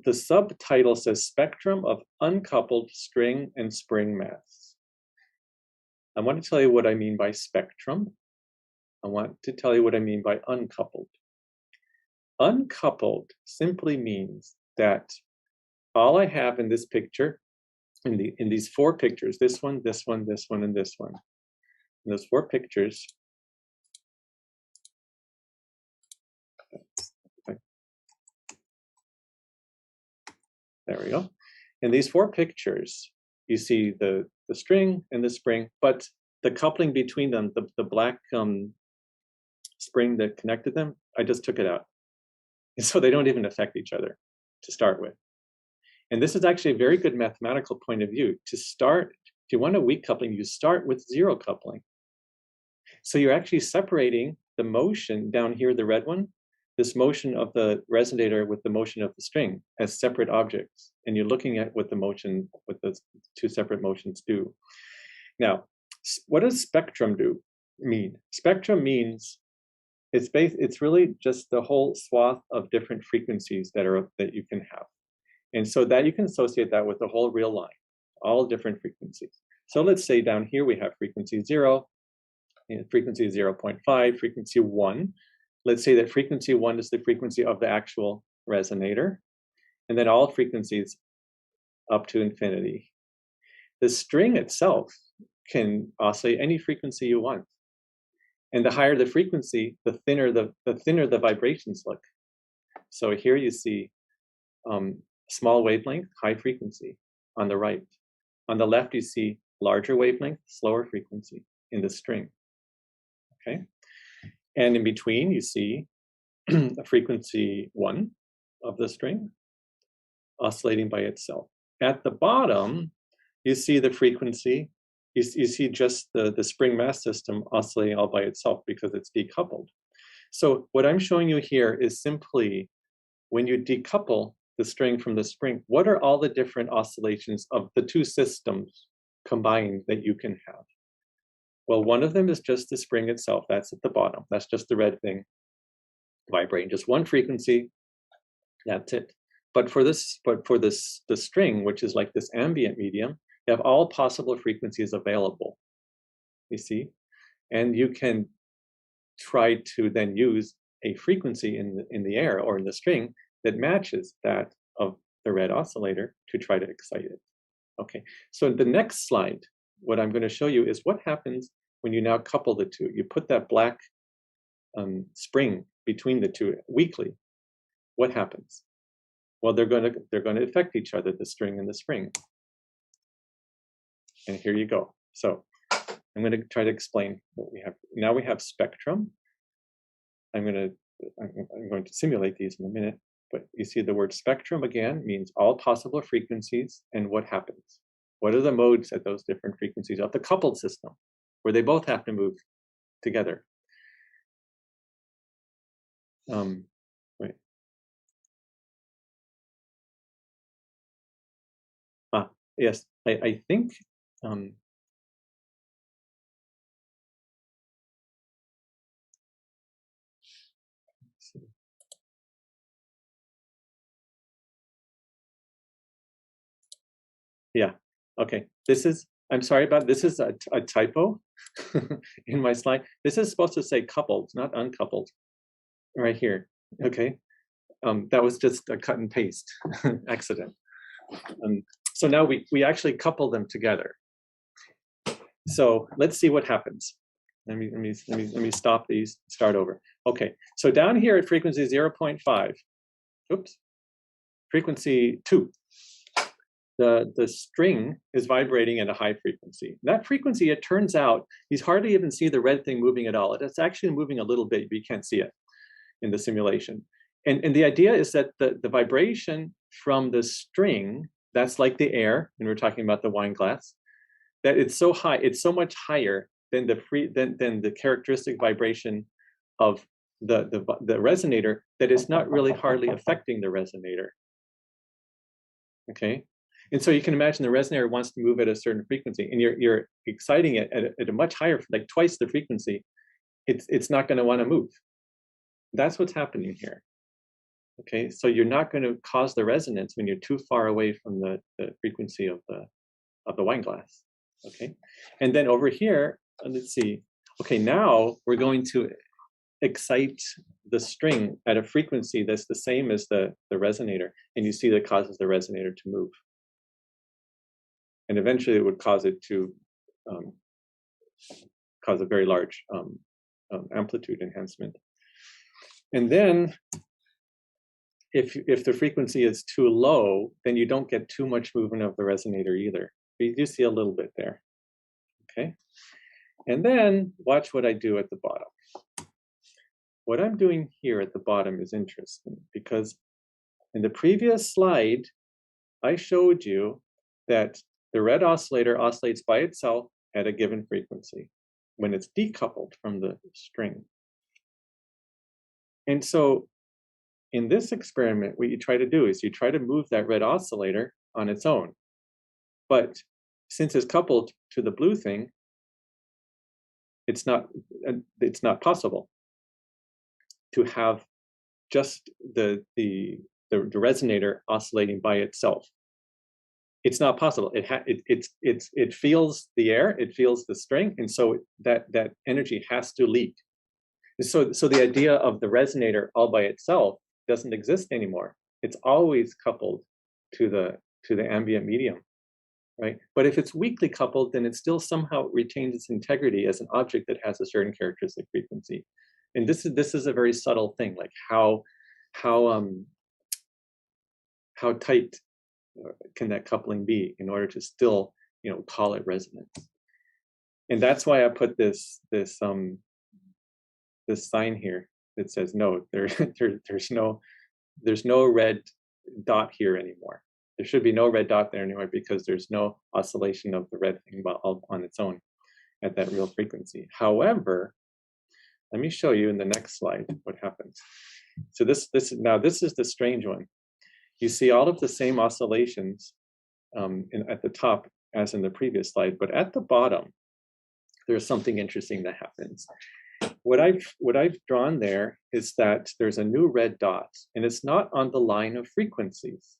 the subtitle says spectrum of uncoupled string and spring mass. I want to tell you what I mean by spectrum. I want to tell you what I mean by uncoupled. Uncoupled simply means that all I have in this picture, in these four pictures, this one, this one, this one, and this one, in those four pictures, there we go. In these four pictures, you see the string and the spring, but the coupling between them, the black spring that connected them, I just took it out. And so they don't even affect each other to start with. And this is actually a very good mathematical point of view. To start, if you want a weak coupling, you start with zero coupling. So you're actually separating the motion down here, the red one, this motion of the resonator with the motion of the string as separate objects. And you're looking at what the motion, what the two separate motions do. Now, what does spectrum mean? Spectrum means it's really just the whole swath of different frequencies that you can have. And so that you can associate that with the whole real line, all different frequencies. So let's say down here we have frequency 0, and frequency 0.5, frequency 1. Let's say that frequency 1 is the frequency of the actual resonator, and then all frequencies up to infinity. The string itself can oscillate any frequency you want. And the higher the frequency, the thinner the vibrations look. So here you see small wavelength, high frequency on the right. On the left, you see larger wavelength, slower frequency in the string. Okay. And in between, you see a frequency 1 of the string oscillating by itself. At the bottom, you see the frequency, you see just the spring mass system oscillating all by itself because it's decoupled. So what I'm showing you here is simply when you decouple the string from the spring, what are all the different oscillations of the two systems combined that you can have? Well, one of them is just the spring itself. That's at the bottom. That's just the red thing vibrating, just one frequency. That's it. But for the string, which is like this ambient medium, you have all possible frequencies available. You see, and you can try to then use a frequency in the air or in the string that matches that of the red oscillator to try to excite it. Okay, so the next slide, what I'm going to show you is what happens when you now couple the two. You put that black spring between the two weakly. What happens? Well, they're going to affect each other, the string and the spring. And here you go. So I'm going to try to explain what we have. Now we have spectrum. I'm going to simulate these in a minute. But you see the word spectrum again means all possible frequencies and what happens. What are the modes at those different frequencies of the coupled system where they both have to move together? Wait. Yes, I think yeah, okay. I'm sorry about this is a typo in my slide. This is supposed to say coupled, not uncoupled, right here, okay? That was just a cut and paste accident. So now we actually couple them together. So let's see what happens. Let me stop these, start over. Okay, so down here at frequency 0.5, oops, frequency 2. The string is vibrating at a high frequency. That frequency, it turns out, you hardly even see the red thing moving at all. It's actually moving a little bit, but you can't see it in the simulation. And the idea is that the vibration from the string, that's like the air, and we're talking about the wine glass, that it's so high, it's so much higher than the characteristic vibration of the resonator, that it's not really hardly affecting the resonator. Okay? And so you can imagine the resonator wants to move at a certain frequency, and you're exciting it at a much higher, like twice the frequency. It's not going to want to move. That's what's happening here. Okay, so you're not going to cause the resonance when you're too far away from the frequency of the wine glass. Okay, and then over here, let's see. Okay, now we're going to excite the string at a frequency that's the same as the resonator, and you see that causes the resonator to move. And eventually it would cause it to cause a very large amplitude enhancement. And then if the frequency is too low, then you don't get too much movement of the resonator either. But you do see a little bit there. Okay. And then watch what I do at the bottom. What I'm doing here at the bottom is interesting, because in the previous slide, I showed you that the red oscillator oscillates by itself at a given frequency when it's decoupled from the string. And so in this experiment, what you try to do is you try to move that red oscillator on its own. But since it's coupled to the blue thing, it's not possible to have just the resonator oscillating by itself. It's not possible. It feels the air, it feels the string, and so that energy has to leak. So the idea of the resonator all by itself doesn't exist anymore. It's always coupled to the ambient medium, right? But if it's weakly coupled, then it still somehow retains its integrity as an object that has a certain characteristic frequency. And this is a very subtle thing, like how tight can that coupling be in order to still, call it resonance. And that's why I put this sign here that says no, there's no red dot here anymore. There should be no red dot there anymore, because there's no oscillation of the red thing on its own at that real frequency. However, let me show you in the next slide what happens. So this is the strange one. You see all of the same oscillations at the top as in the previous slide, but at the bottom, there's something interesting that happens. What I've drawn there is that there's a new red dot, and it's not on the line of frequencies.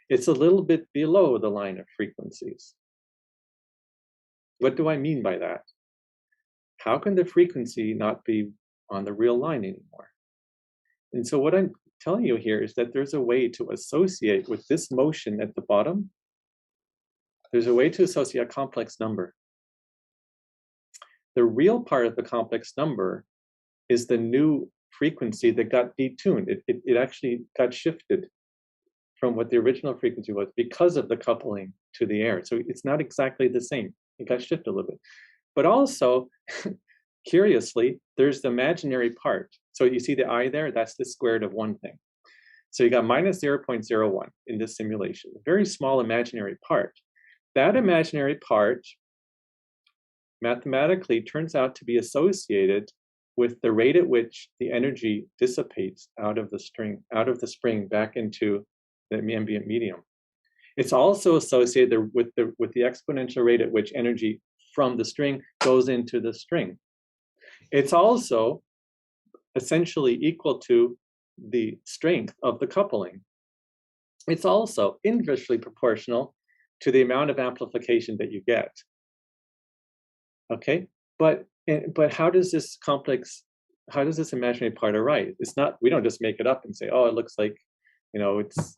It's a little bit below the line of frequencies. What do I mean by that? How can the frequency not be on the real line anymore? And so what I'm telling you here is that there's a way to associate with this motion at the bottom. There's a way to associate a complex number. The real part of the complex number is the new frequency that got detuned. It actually got shifted from what the original frequency was because of the coupling to the air. So it's not exactly the same. It got shifted a little bit. But also, curiously, there's the imaginary part. So you see the I there? That's the square root of one thing. So you got minus 0.01 in this simulation, a very small imaginary part. That imaginary part mathematically turns out to be associated with the rate at which the energy dissipates out of the spring back into the ambient medium. It's also associated with the exponential rate at which energy from the string goes into the string. It's also essentially equal to the strength of the coupling. It's also inversely proportional to the amount of amplification that you get. Okay, but how does this imaginary part arise? It's not, we don't just make it up and say, oh, it looks like, it's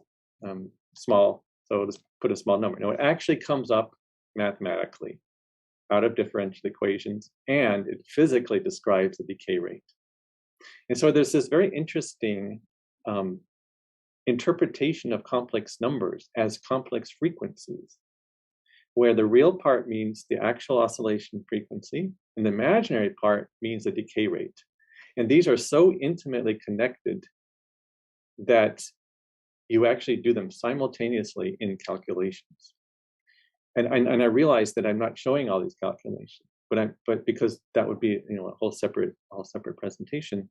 small, so let's put a small number. No, it actually comes up mathematically out of differential equations, and it physically describes the decay rate. And so there's this very interesting interpretation of complex numbers as complex frequencies, where the real part means the actual oscillation frequency, and the imaginary part means the decay rate. And these are so intimately connected that you actually do them simultaneously in calculations. And I realize that I'm not showing all these calculations, but because that would be, you know, a whole separate presentation.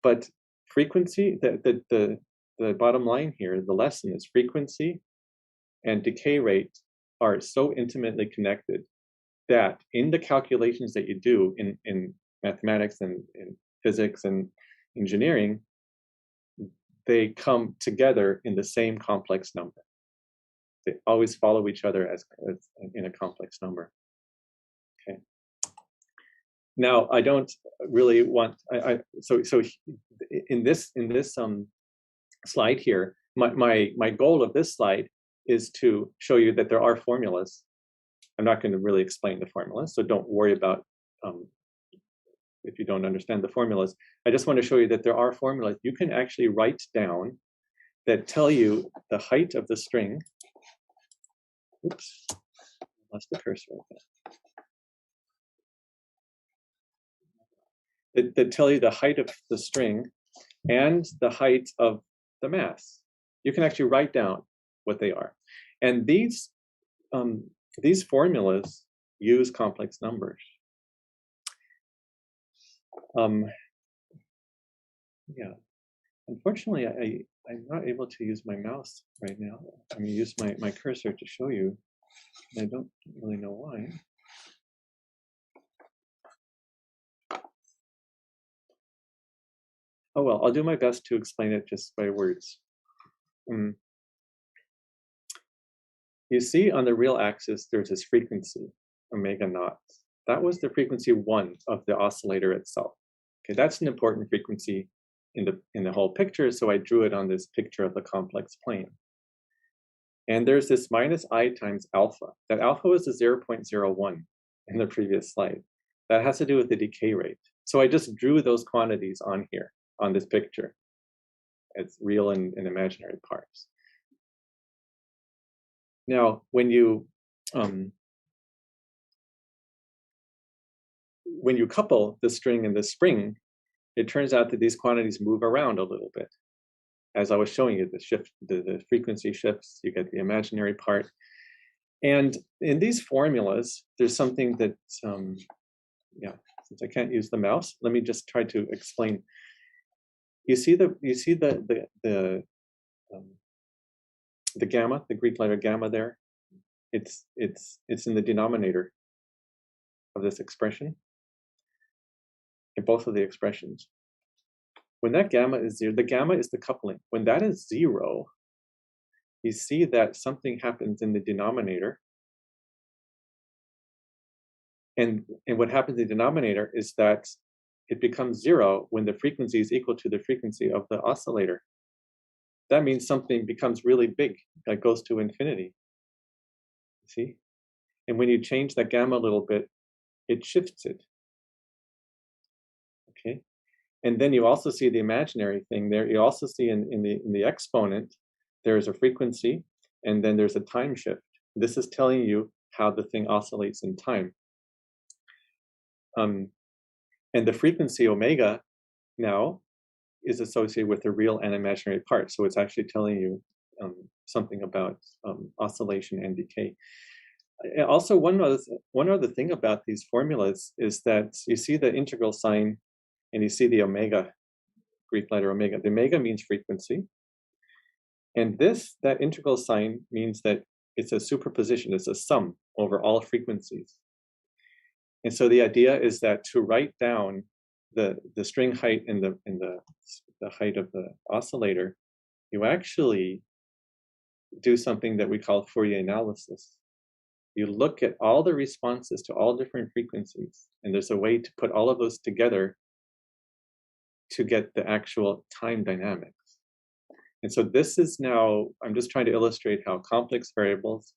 But frequency, the bottom line here, the lesson is frequency and decay rate are so intimately connected that in the calculations that you do in mathematics and in physics and engineering, they come together in the same complex number. They always follow each other as in a complex number. Okay. Now I don't really want. So in this slide here, my goal of this slide is to show you that there are formulas. I'm not going to really explain the formulas, so don't worry about if you don't understand the formulas. I just want to show you that there are formulas you can actually write down that tell you the height of the string. Oops, lost the cursor. That tell you the height of the string and the height of the mass. You can actually write down what they are. And these formulas use complex numbers. Yeah, unfortunately, I'm not able to use my mouse right now. I'm going to use my cursor to show you. I don't really know why. Oh well, I'll do my best to explain it just by words. You see on the real axis, there's this frequency, omega naught. That was the frequency 1 of the oscillator itself. Okay, that's an important frequency in the whole picture, so I drew it on this picture of the complex plane. And there's this minus I times alpha. That alpha was the 0.01 in the previous slide. That has to do with the decay rate. So I just drew those quantities on here, on this picture. It's real and imaginary parts. Now, when you couple the string and the spring, it turns out that these quantities move around a little bit. As I was showing you, the frequency shifts, you get the imaginary part. And in these formulas, there's something that, yeah, since I can't use the mouse, let me just try to explain. You see the gamma, the Greek letter gamma there? It's in the denominator of this expression, in both of the expressions. When that gamma is 0, the gamma is the coupling. When that is 0, you see that something happens in the denominator. And what happens in the denominator is that it becomes 0 when the frequency is equal to the frequency of the oscillator. That means something becomes really big, that goes to infinity. See? And when you change that gamma a little bit, it shifts it. Okay? And then you also see the imaginary thing there. You also see in the exponent, there's a frequency, and then there's a time shift. This is telling you how the thing oscillates in time. And the frequency omega now is associated with the real and imaginary part. So it's actually telling you something about oscillation and decay. Also, one other thing about these formulas is that you see the integral sign and you see the omega, Greek letter omega. The omega means frequency. And that integral sign means that it's a superposition, it's a sum over all frequencies. And so the idea is that to write down the string height and the height of the oscillator, you actually do something that we call Fourier analysis. You look at all the responses to all different frequencies, and there's a way to put all of those together to get the actual time dynamics. And so this is now, I'm just trying to illustrate how complex variables,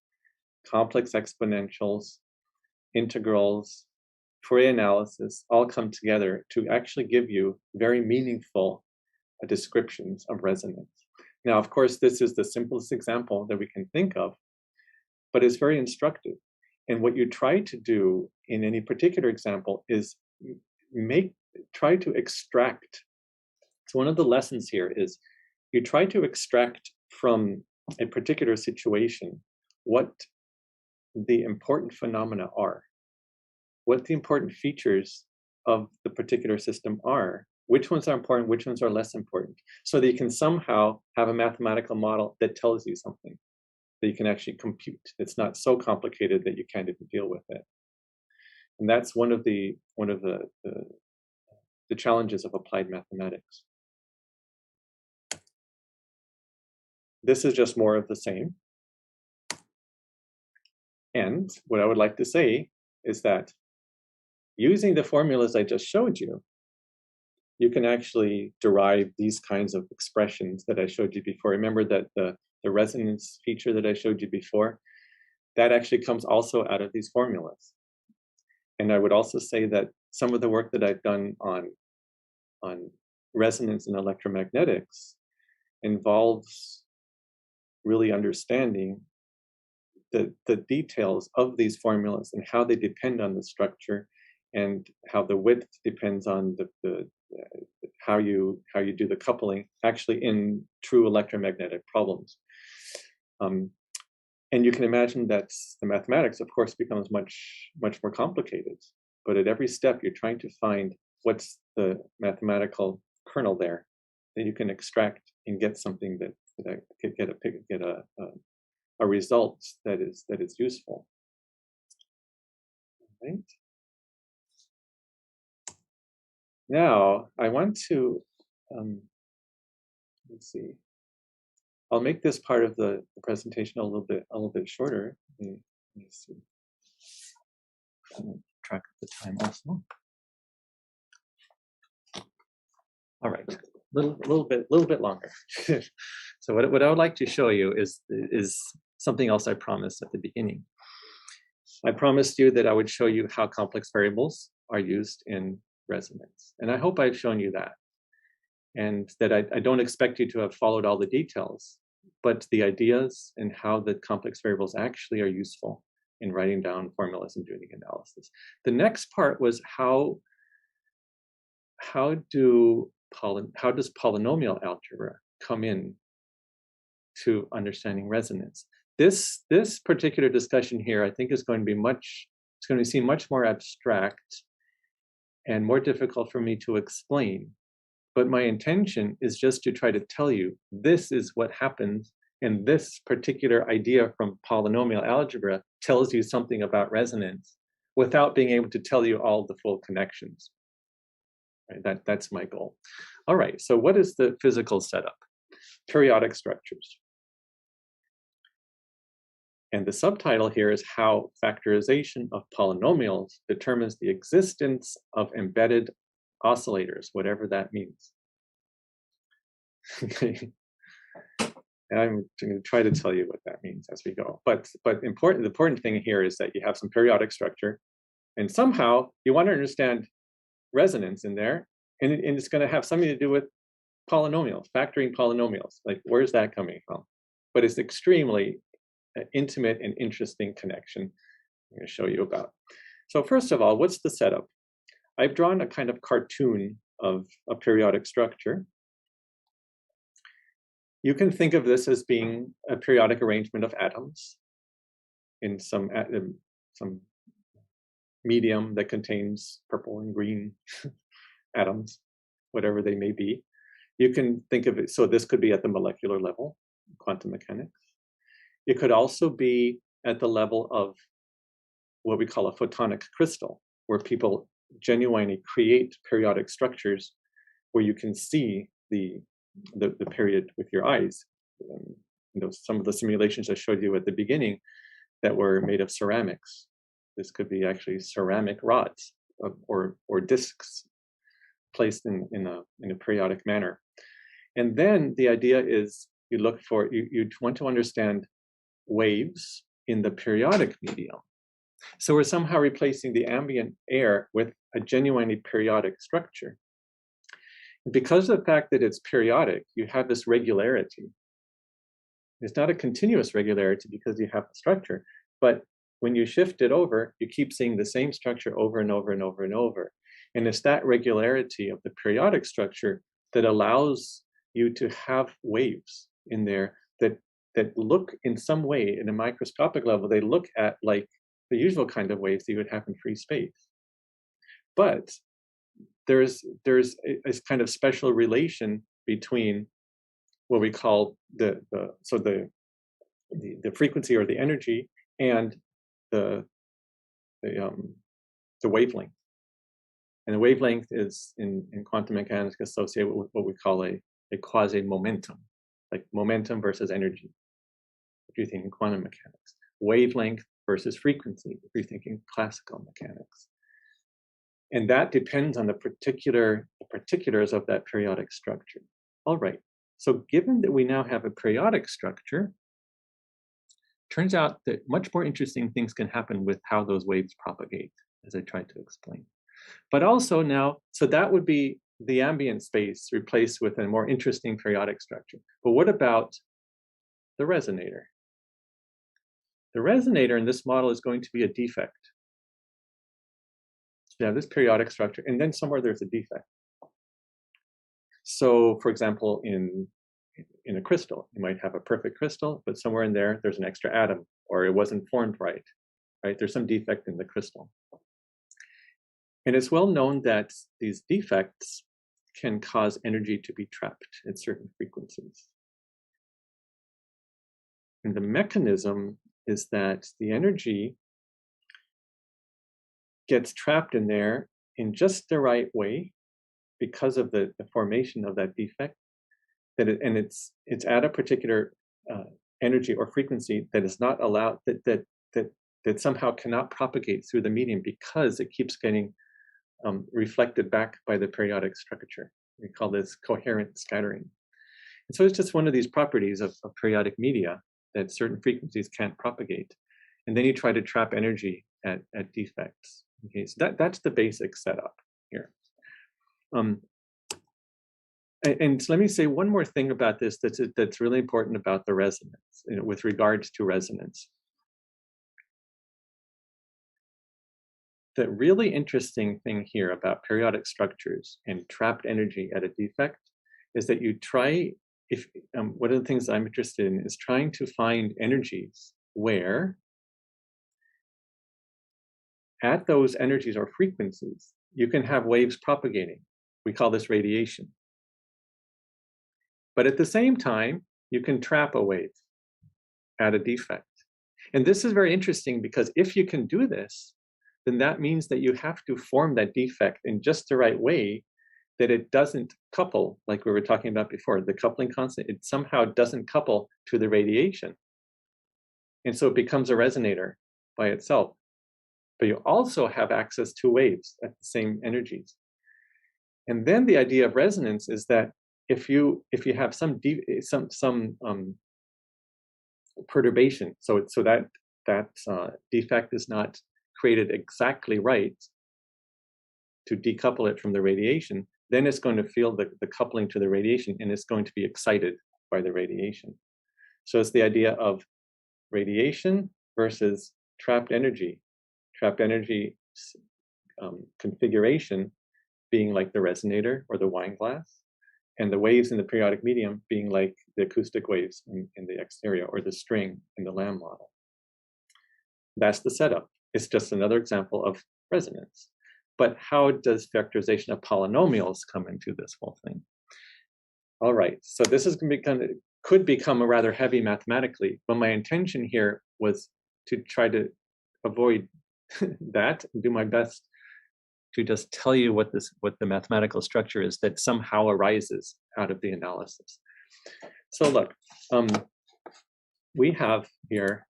complex exponentials, integrals, Fourier analysis all come together to actually give you very meaningful descriptions of resonance. Now, of course, this is the simplest example that we can think of, but it's very instructive. And what you try to do in any particular example is try to extract. So one of the lessons here is you try to extract from a particular situation what the important phenomena are, what the important features of the particular system are, which ones are important, which ones are less important, so that you can somehow have a mathematical model that tells you something that you can actually compute. It's not so complicated that you can't even deal with it. And that's one of the challenges of applied mathematics. This is just more of the same. And what I would like to say is that using the formulas I just showed you, you can actually derive these kinds of expressions that I showed you before. Remember that the resonance feature that I showed you before, that actually comes also out of these formulas. And I would also say that some of the work that I've done on resonance and electromagnetics involves really understanding the details of these formulas and how they depend on the structure, and how the width depends on how you do the coupling actually in true electromagnetic problems. And you can imagine that the mathematics, of course, becomes much more complicated. But at every step, you're trying to find what's the mathematical kernel there that you can extract and get something that get a result that is useful. All right. Now I want to let's see. I'll make this part of the presentation a little bit shorter. Let me see. I'll track the time also. All right, little bit longer. So what I would like to show you is something else I promised at the beginning. I promised you that I would show you how complex variables are used in resonance, and I hope I've shown you that. And that I don't expect you to have followed all the details, but the ideas and how the complex variables actually are useful in writing down formulas and doing analysis. The next part was how does polynomial algebra come in to understanding resonance? This particular discussion here, I think, is going to seem much more abstract and more difficult for me to explain. But my intention is just to try to tell you this is what happens, and this particular idea from polynomial algebra tells you something about resonance without being able to tell you all the full connections. Right? That's my goal. All right, so what is the physical setup? Periodic structures. And the subtitle here is how factorization of polynomials determines the existence of embedded oscillators, whatever that means. Okay. And I'm going to try to tell you what that means as we go. But the important thing here is that you have some periodic structure, and somehow you want to understand resonance in there, and it's going to have something to do with polynomials, factoring polynomials. Like, where's that coming from? But it's extremely intimate and interesting connection I'm going to show you about. So first of all, what's the setup? I've drawn a kind of cartoon of a periodic structure. You can think of this as being a periodic arrangement of atoms in some medium that contains purple and green atoms, whatever they may be. You can think of it, so this could be at the molecular level, quantum mechanics. It could also be at the level of what we call a photonic crystal, where people genuinely create periodic structures where you can see the period with your eyes. Some of the simulations I showed you at the beginning that were made of ceramics. This could be actually ceramic rods or discs placed in a periodic manner. And then the idea is you want to understand waves in the periodic medium. So we're somehow replacing the ambient air with a genuinely periodic structure. And because of the fact that it's periodic, you have this regularity. It's not a continuous regularity because you have a structure, but when you shift it over, you keep seeing the same structure over and over and over and over. And it's that regularity of the periodic structure that allows you to have waves in there that look in some way, in a microscopic level, they look at like the usual kind of waves that you would have in free space. But there's a kind of special relation between what we call the frequency or the energy and the wavelength. And the wavelength is in quantum mechanics associated with what we call a quasi-momentum, like momentum versus energy, if you're thinking quantum mechanics. Wavelength versus frequency, if you're thinking classical mechanics. And that depends on the particulars of that periodic structure. All right, so given that we now have a periodic structure, turns out that much more interesting things can happen with how those waves propagate, as I tried to explain. But also now, so that would be the ambient space replaced with a more interesting periodic structure. But what about the resonator? The resonator in this model is going to be a defect. So you have this periodic structure, and then somewhere there's a defect. So, for example, in a crystal, you might have a perfect crystal, but somewhere in there, there's an extra atom, or it wasn't formed right? There's some defect in the crystal. And it's well known that these defects can cause energy to be trapped at certain frequencies. And the mechanism is that the energy gets trapped in there in just the right way because of the formation of that defect, and it's at a particular energy or frequency that is not allowed, that somehow cannot propagate through the medium because it keeps getting reflected back by the periodic structure. We call this coherent scattering. And so it's just one of these properties of periodic media that certain frequencies can't propagate. And then you try to trap energy at defects. Okay, so that's the basic setup here. And so let me say one more thing about this that's really important about the resonance, with regards to resonance. The really interesting thing here about periodic structures and trapped energy at a defect is that you try, one of the things I'm interested in is trying to find energies where at those energies or frequencies, you can have waves propagating. We call this radiation. But at the same time, you can trap a wave at a defect. And this is very interesting because if you can do this, then that means that you have to form that defect in just the right way that it doesn't couple, like we were talking about before, the coupling constant, it somehow doesn't couple to the radiation. And so it becomes a resonator by itself. But you also have access to waves at the same energies. And then the idea of resonance is that if you have some perturbation, so that defect is not created exactly right to decouple it from the radiation, then it's going to feel the coupling to the radiation and it's going to be excited by the radiation. So it's the idea of radiation versus trapped energy configuration being like the resonator or the wine glass, and the waves in the periodic medium being like the acoustic waves in the exterior, or the string in the Lam model. That's the setup. It's just another example of resonance. But how does factorization of polynomials come into this whole thing? All right, so this is could become a rather heavy mathematically, but my intention here was to try to avoid that and do my best to just tell you what the mathematical structure is that somehow arises out of the analysis. So look, we have here,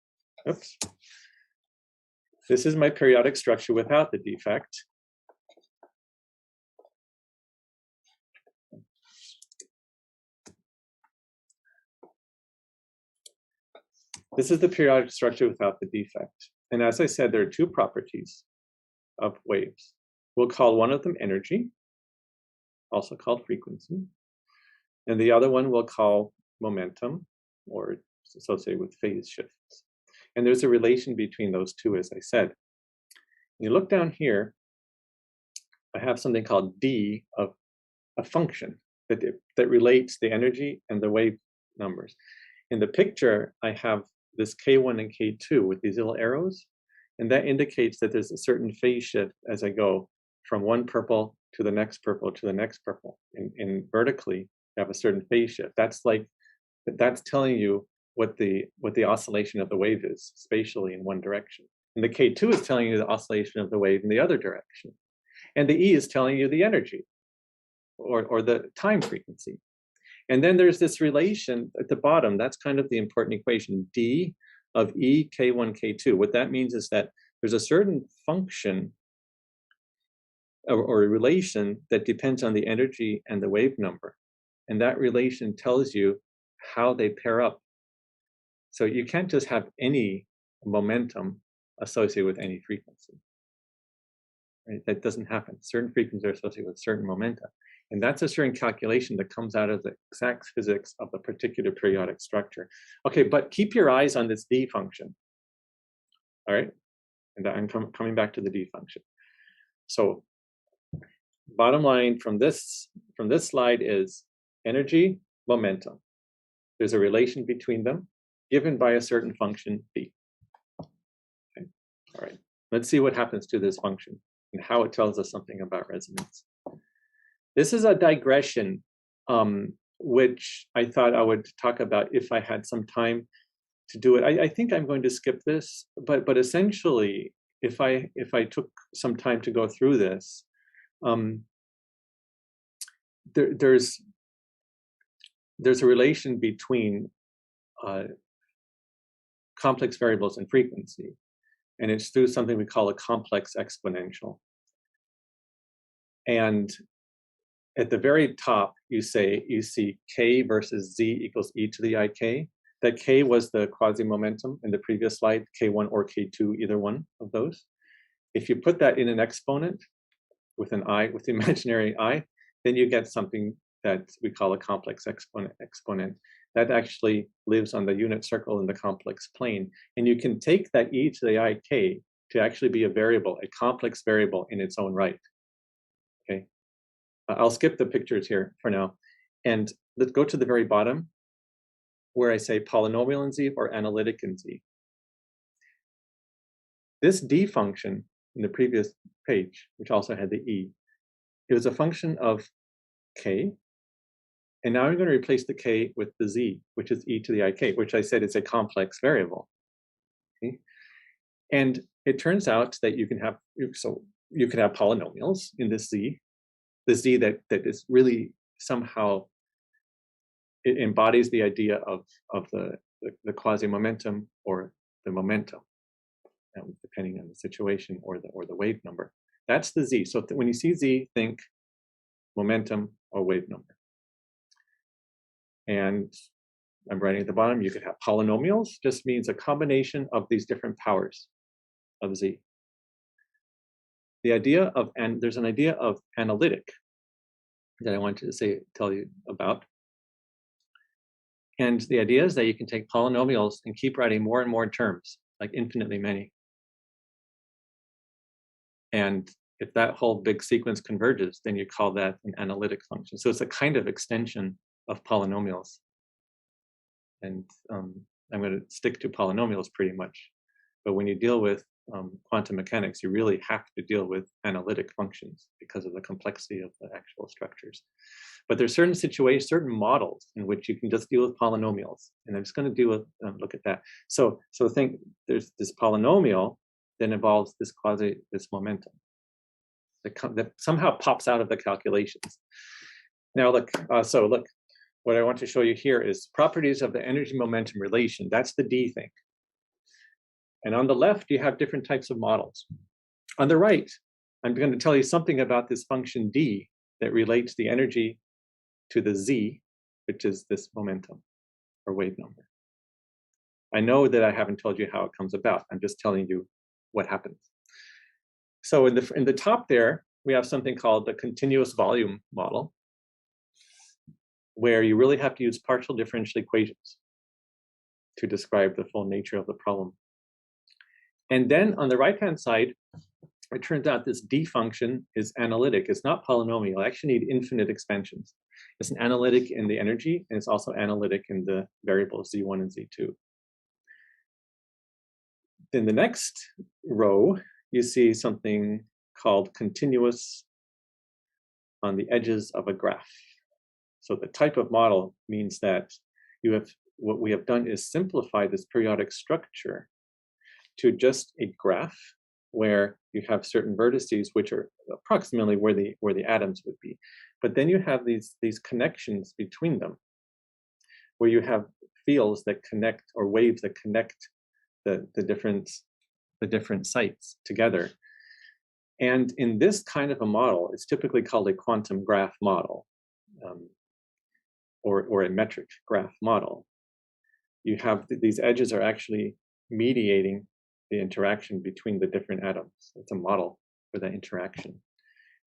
oops, this is my periodic structure without the defect. This is the periodic structure without the defect. And as I said, there are two properties of waves. We'll call one of them energy, also called frequency. And the other one we'll call momentum, or associated with phase shifts. And there's a relation between those two, as I said. You look down here, I have something called D of a function that relates the energy and the wave numbers. In the picture, I have this K1 and K2 with these little arrows, and that indicates that there's a certain phase shift as I go from one purple to the next purple to the next purple. In vertically, you have a certain phase shift. That's telling you what the oscillation of the wave is spatially in one direction. And the K2 is telling you the oscillation of the wave in the other direction. And the E is telling you the energy or the time frequency. And then there's this relation at the bottom. That's kind of the important equation, D of E, K1, K2. What that means is that there's a certain function or a relation that depends on the energy and the wave number. And that relation tells you how they pair up. So you can't just have any momentum associated with any frequency. Right? That doesn't happen. Certain frequencies are associated with certain momenta. And that's a certain calculation that comes out of the exact physics of the particular periodic structure. Okay, but keep your eyes on this D function. All right, and I'm coming back to the D function. So bottom line from this slide is energy, momentum. There's a relation between them given by a certain function D. Okay. All right, let's see what happens to this function and how it tells us something about resonance. This is a digression, which I thought I would talk about if I had some time to do it. I think I'm going to skip this, but essentially, if I took some time to go through this, there's a relation between complex variables and frequency, and it's through something we call a complex exponential. And at the very top, you see K versus Z equals E to the IK. That K was the quasi-momentum in the previous slide, K1 or K2, either one of those. If you put that in an exponent with an I, with the imaginary I, then you get something that we call a complex exponent. That actually lives on the unit circle in the complex plane. And you can take that E to the IK to actually be a variable, a complex variable in its own right. Okay. I'll skip the pictures here for now. And let's go to the very bottom where I say polynomial in Z or analytic in Z. This D function in the previous page, which also had the E, it was a function of K. And now I'm going to replace the K with the Z, which is E to the IK, which I said is a complex variable. Okay? And it turns out that you can have polynomials in this Z. The Z that is really somehow, it embodies the idea of the quasi-momentum or the momentum, depending on the situation or the wave number. That's the Z. So when you see Z, think momentum or wave number. And I'm writing at the bottom, you could have polynomials, just means a combination of these different powers of Z. The idea of, and there's an idea of analytic that I wanted to tell you about. And the idea is that you can take polynomials and keep writing more and more terms, like infinitely many. And if that whole big sequence converges, then you call that an analytic function. So it's a kind of extension of polynomials. And I'm going to stick to polynomials pretty much. But when you deal with quantum mechanics, you really have to deal with analytic functions because of the complexity of the actual structures. But there's certain situations, certain models in which you can just deal with polynomials. And I'm just going to look at that. So think there's this polynomial that involves this momentum that somehow pops out of the calculations. Now look, look, what I want to show you here is properties of the energy momentum relation. That's the D thing. And on the left, you have different types of models. On the right, I'm going to tell you something about this function D that relates the energy to the Z, which is this momentum or wave number. I know that I haven't told you how it comes about. I'm just telling you what happens. So in the top there, we have something called the continuous volume model, where you really have to use partial differential equations to describe the full nature of the problem. And then on the right-hand side, it turns out this D function is analytic. It's not polynomial. I actually need infinite expansions. It's an analytic in the energy, and it's also analytic in the variables Z1 and Z2. In the next row, you see something called continuous on the edges of a graph. So the type of model means that what we have done is simplify this periodic structure to just a graph where you have certain vertices which are approximately where the atoms would be. But then you have these connections between them, where you have fields that connect, or waves that connect the different sites together. And in this kind of a model, it's typically called a quantum graph model, or a metric graph model. You have these edges are actually mediating the interaction between the different atoms. It's a model for that interaction.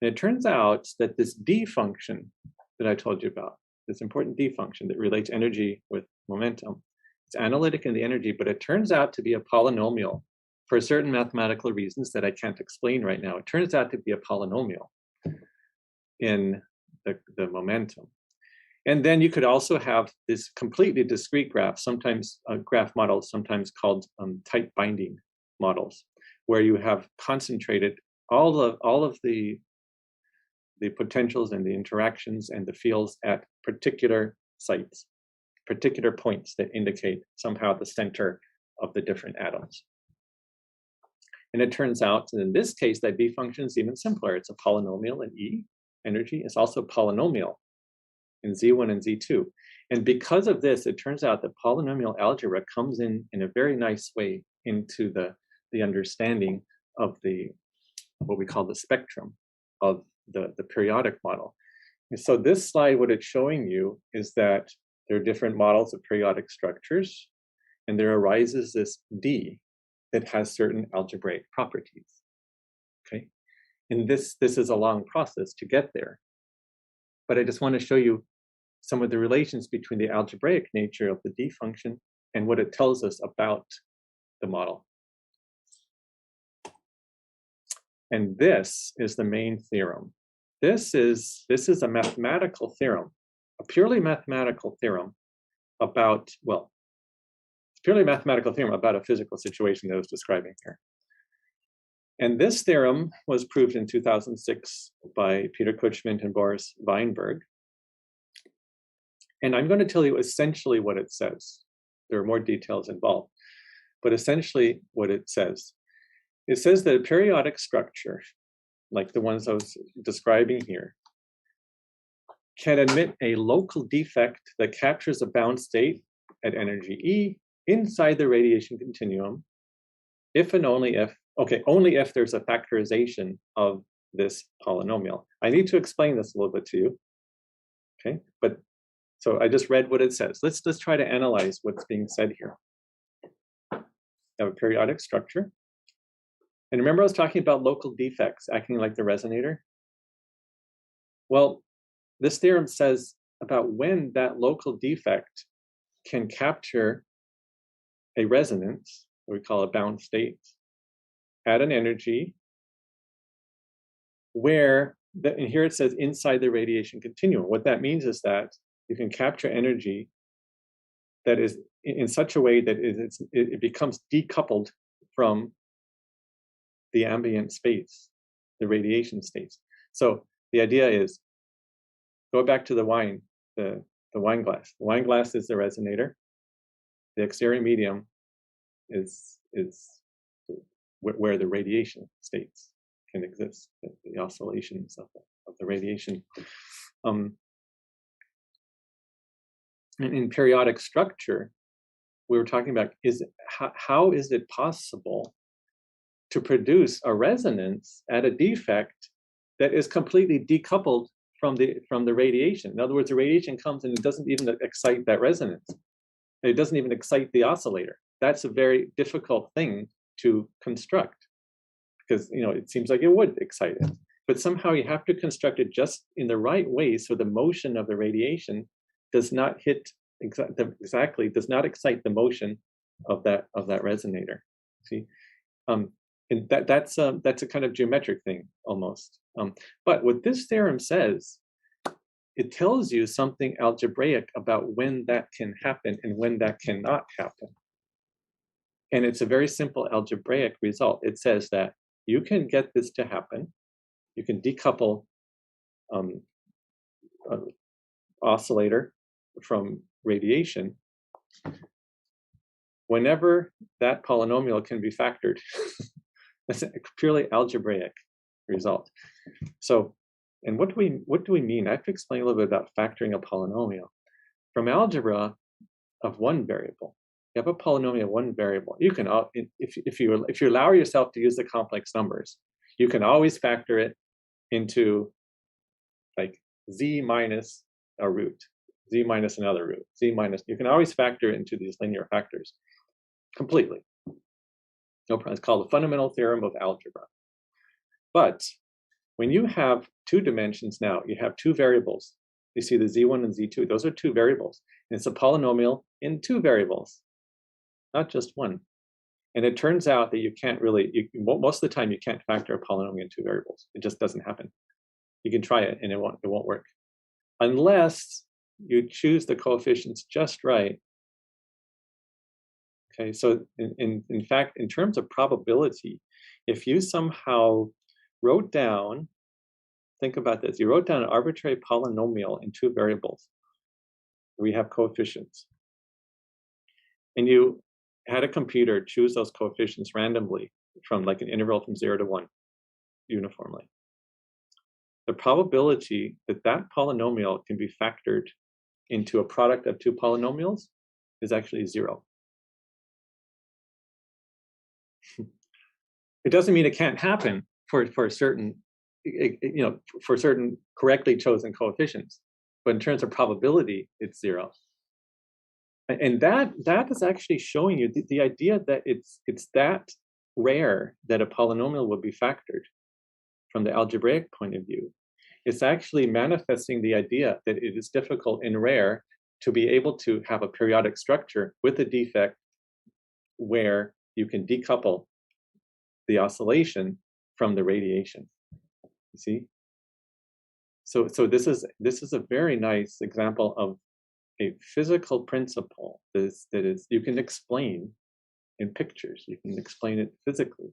And it turns out that this D function that I told you about, this important D function that relates energy with momentum, it's analytic in the energy, but it turns out to be a polynomial for certain mathematical reasons that I can't explain right now. It turns out to be a polynomial in the momentum. And then you could also have this completely discrete graph, sometimes graph models, sometimes called tight binding models, where you have concentrated all of the potentials and the interactions and the fields at particular sites, particular points that indicate somehow the center of the different atoms. And it turns out in this case that B function is even simpler. It's a polynomial in E, energy. It's also polynomial in Z1 and Z2. And because of this, it turns out that polynomial algebra comes in a very nice way into the understanding of what we call the spectrum of the periodic model. And so this slide, what it's showing you is that there are different models of periodic structures, and there arises this D that has certain algebraic properties. Okay, and this is a long process to get there. But I just want to show you some of the relations between the algebraic nature of the D function and what it tells us about the model. And this is the main theorem. This is a mathematical theorem, a purely mathematical theorem about, well, it's purely a mathematical theorem about a physical situation that I was describing here. And this theorem was proved in 2006 by Peter Kuchman and Boris Weinberg. And I'm going to tell you essentially what it says. There are more details involved, but essentially what it says. It says that a periodic structure, like the ones I was describing here, can admit a local defect that captures a bound state at energy E inside the radiation continuum, if and only if, only if there's a factorization of this polynomial. I need to explain this a little bit to you, okay? But so I just read what it says. Let's try to analyze what's being said here. You have a periodic structure. And remember I was talking about local defects acting like the resonator? Well, this theorem says about when that local defect can capture a resonance, what we call a bound state, at an energy where, and here it says inside the radiation continuum. What that means is that you can capture energy that is in such a way that it becomes decoupled from the ambient space, the radiation states. So the idea is, go back to the wine glass. The wine glass is the resonator. The exterior medium is where the radiation states can exist, the oscillations of the radiation. And in periodic structure, we were talking about how is it possible to produce a resonance at a defect that is completely decoupled from the radiation. In other words, the radiation comes and it doesn't even excite that resonance. It doesn't even excite the oscillator. That's a very difficult thing to construct because it seems like it would excite it. But somehow you have to construct it just in the right way so the motion of the radiation does not hit does not excite the motion of that resonator. See, and that's a kind of geometric thing almost. But what this theorem says, it tells you something algebraic about when that can happen and when that cannot happen. And it's a very simple algebraic result. It says that you can get this to happen. You can decouple an oscillator from radiation whenever that polynomial can be factored. That's a purely algebraic result. So, and what do we mean? I have to explain a little bit about factoring a polynomial. From algebra of one variable, you have a polynomial of one variable. You can, if you allow yourself to use the complex numbers, you can always factor it into like z minus a root, z minus another root, z minus. You can always factor it into these linear factors completely. No problem. It's called the fundamental theorem of algebra. But when you have two dimensions now, you have two variables. You see the z1 and z2. Those are two variables. And it's a polynomial in two variables, not just one. And it turns out that you can't really, most of the time you can't factor a polynomial in two variables. It just doesn't happen. You can try it and it won't work. Unless you choose the coefficients just right. Okay, so in fact, in terms of probability, if you somehow wrote down, think about this, you wrote down an arbitrary polynomial in two variables. We have coefficients. And you had a computer choose those coefficients randomly from like an interval from 0 to 1 uniformly. The probability that that polynomial can be factored into a product of two polynomials is actually 0. It doesn't mean it can't happen for certain, for certain correctly chosen coefficients, but in terms of probability, it's 0. And that is actually showing you the idea that it's that rare that a polynomial would be factored from the algebraic point of view. It's actually manifesting the idea that it is difficult and rare to be able to have a periodic structure with a defect where you can decouple the oscillation from the radiation. You see? So this is a very nice example of a physical principle that is you can explain in pictures. You can explain it physically.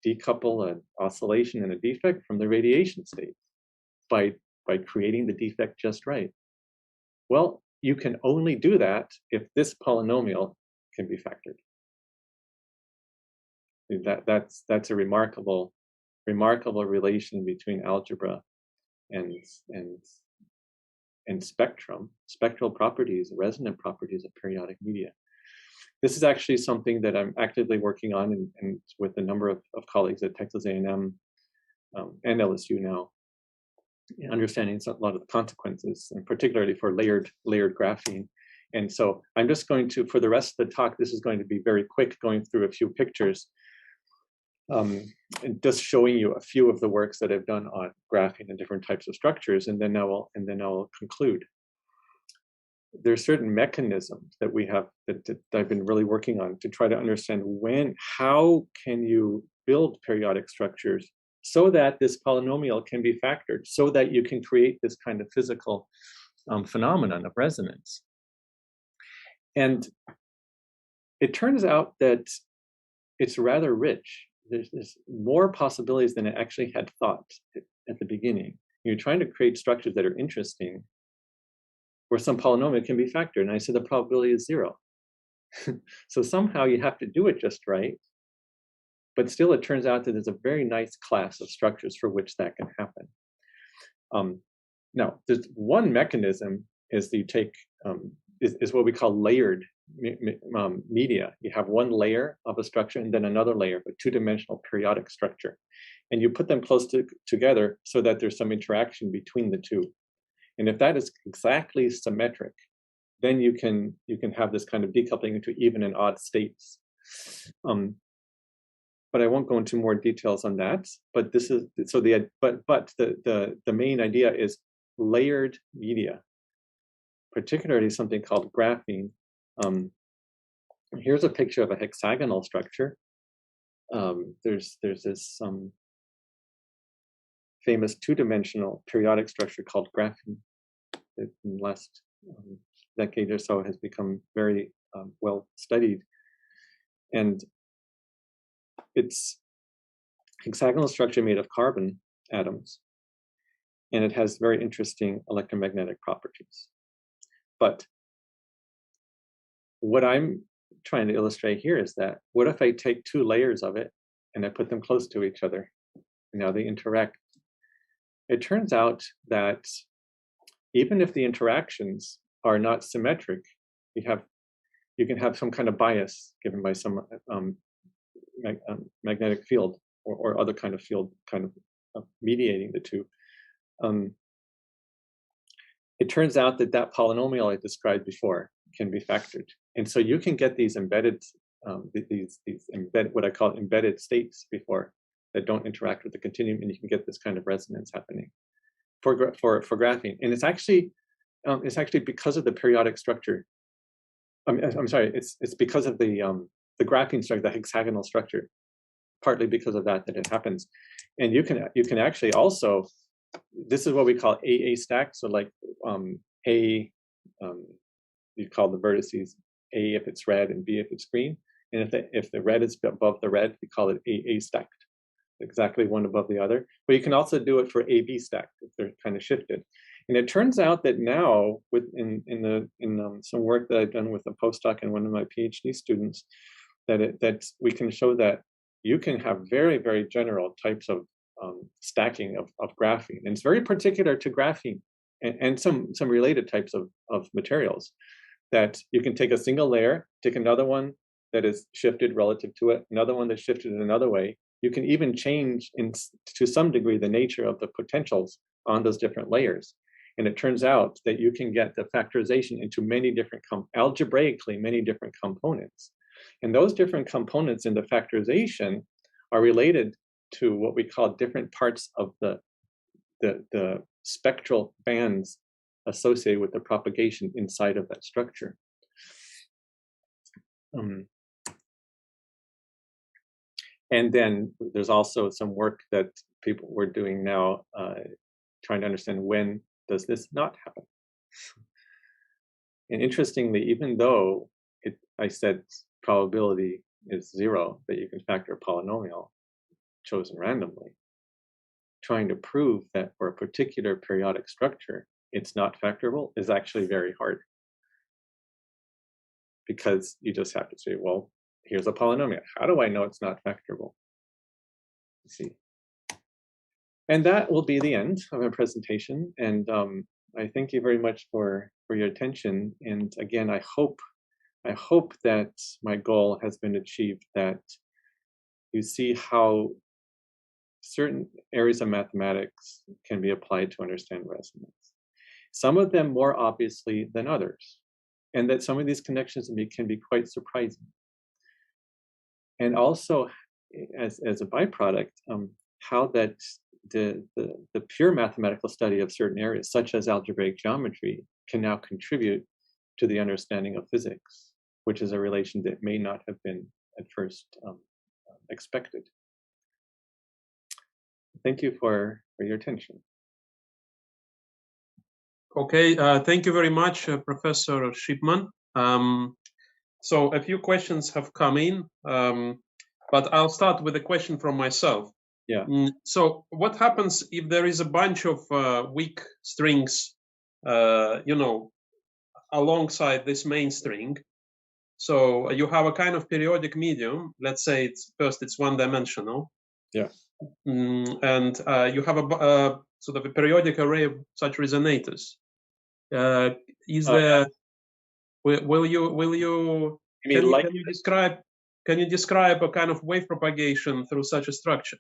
Decouple an oscillation and a defect from the radiation state by creating the defect just right. Well, you can only do that if this polynomial can be factored. That's a remarkable relation between algebra and spectral properties, resonant properties of periodic media. This is actually something that I'm actively working on and with a number of colleagues at Texas A&M and LSU now, understanding a lot of the consequences, and particularly for layered graphene. And so I'm just going to, for the rest of the talk, this is going to be very quick, going through a few pictures, and just showing you a few of the works that I've done on graphene and different types of structures, and then I will conclude. There's certain mechanisms that we have that I've been really working on to try to understand how can you build periodic structures so that this polynomial can be factored, so that you can create this kind of physical phenomenon of resonance. And it turns out that it's rather rich. There's more possibilities than I actually had thought at the beginning. You're trying to create structures that are interesting, where some polynomial can be factored. And I said the probability is 0. So somehow you have to do it just right. But still, it turns out that there's a very nice class of structures for which that can happen. Now, there's one mechanism is that you take, is what we call layered media. You have one layer of a structure and then another layer, a two-dimensional periodic structure. And you put them close together so that there's some interaction between the two. And if that is exactly symmetric, then you can have this kind of decoupling into even and odd states. But I won't go into more details on that. But this is so the main idea is layered media. particularly something called graphene. Here's a picture of a hexagonal structure. There's this famous two-dimensional periodic structure called graphene that in the last decade or so has become very well studied. And it's hexagonal structure made of carbon atoms, and it has very interesting electromagnetic properties. But what I'm trying to illustrate here is that, what if I take two layers of it and I put them close to each other, and now they interact? It turns out that even if the interactions are not symmetric, you can have some kind of bias given by some magnetic field or other kind of field kind of mediating the two. It turns out that that polynomial I described before can be factored, and so you can get these embedded, what I call embedded states before that don't interact with the continuum, and you can get this kind of resonance happening for graphene. And it's actually because of the periodic structure. I'm sorry, it's because of the graphene structure, the hexagonal structure, partly because of that it happens. And you can actually also, this is what we call AA stack. So like you call the vertices A if it's red and B if it's green. And if the red is above the red, we call it AA stacked, exactly one above the other. But you can also do it for AB stacked if they're kind of shifted. And it turns out that now, in some work that I've done with a postdoc and one of my PhD students, that we can show that you can have very, very general types of stacking of graphene. And it's very particular to graphene and some related types of materials, that you can take a single layer, take another one that is shifted relative to it, another one that's shifted in another way. You can even change to some degree the nature of the potentials on those different layers. And it turns out that you can get the factorization into many different, algebraically, many different components. And those different components in the factorization are related to what we call different parts of the spectral bands associated with the propagation inside of that structure. And then there's also some work that people were doing now, trying to understand when does this not happen. And interestingly, even though I said probability is 0, that you can factor a polynomial chosen randomly, trying to prove that for a particular periodic structure, it's not factorable is actually very hard. Because you just have to say, well, here's a polynomial. How do I know it's not factorable? Let's see. And that will be the end of our presentation. And I thank you very much for your attention. And again, I hope that my goal has been achieved, that you see how certain areas of mathematics can be applied to understand resonance. Some of them more obviously than others, and that some of these connections can be quite surprising. And also, as a byproduct, how that the pure mathematical study of certain areas, such as algebraic geometry, can now contribute to the understanding of physics, which is a relation that may not have been at first expected. Thank you for your attention. Okay, thank you very much, Professor Shipman. So a few questions have come in, but I'll start with a question from myself. Yeah. So what happens if there is a bunch of weak strings, alongside this main string? So you have a kind of periodic medium. Let's say it's one-dimensional. Yeah. And you have a sort of a periodic array of such resonators. Is there? Will you? Can you describe a kind of wave propagation through such a structure?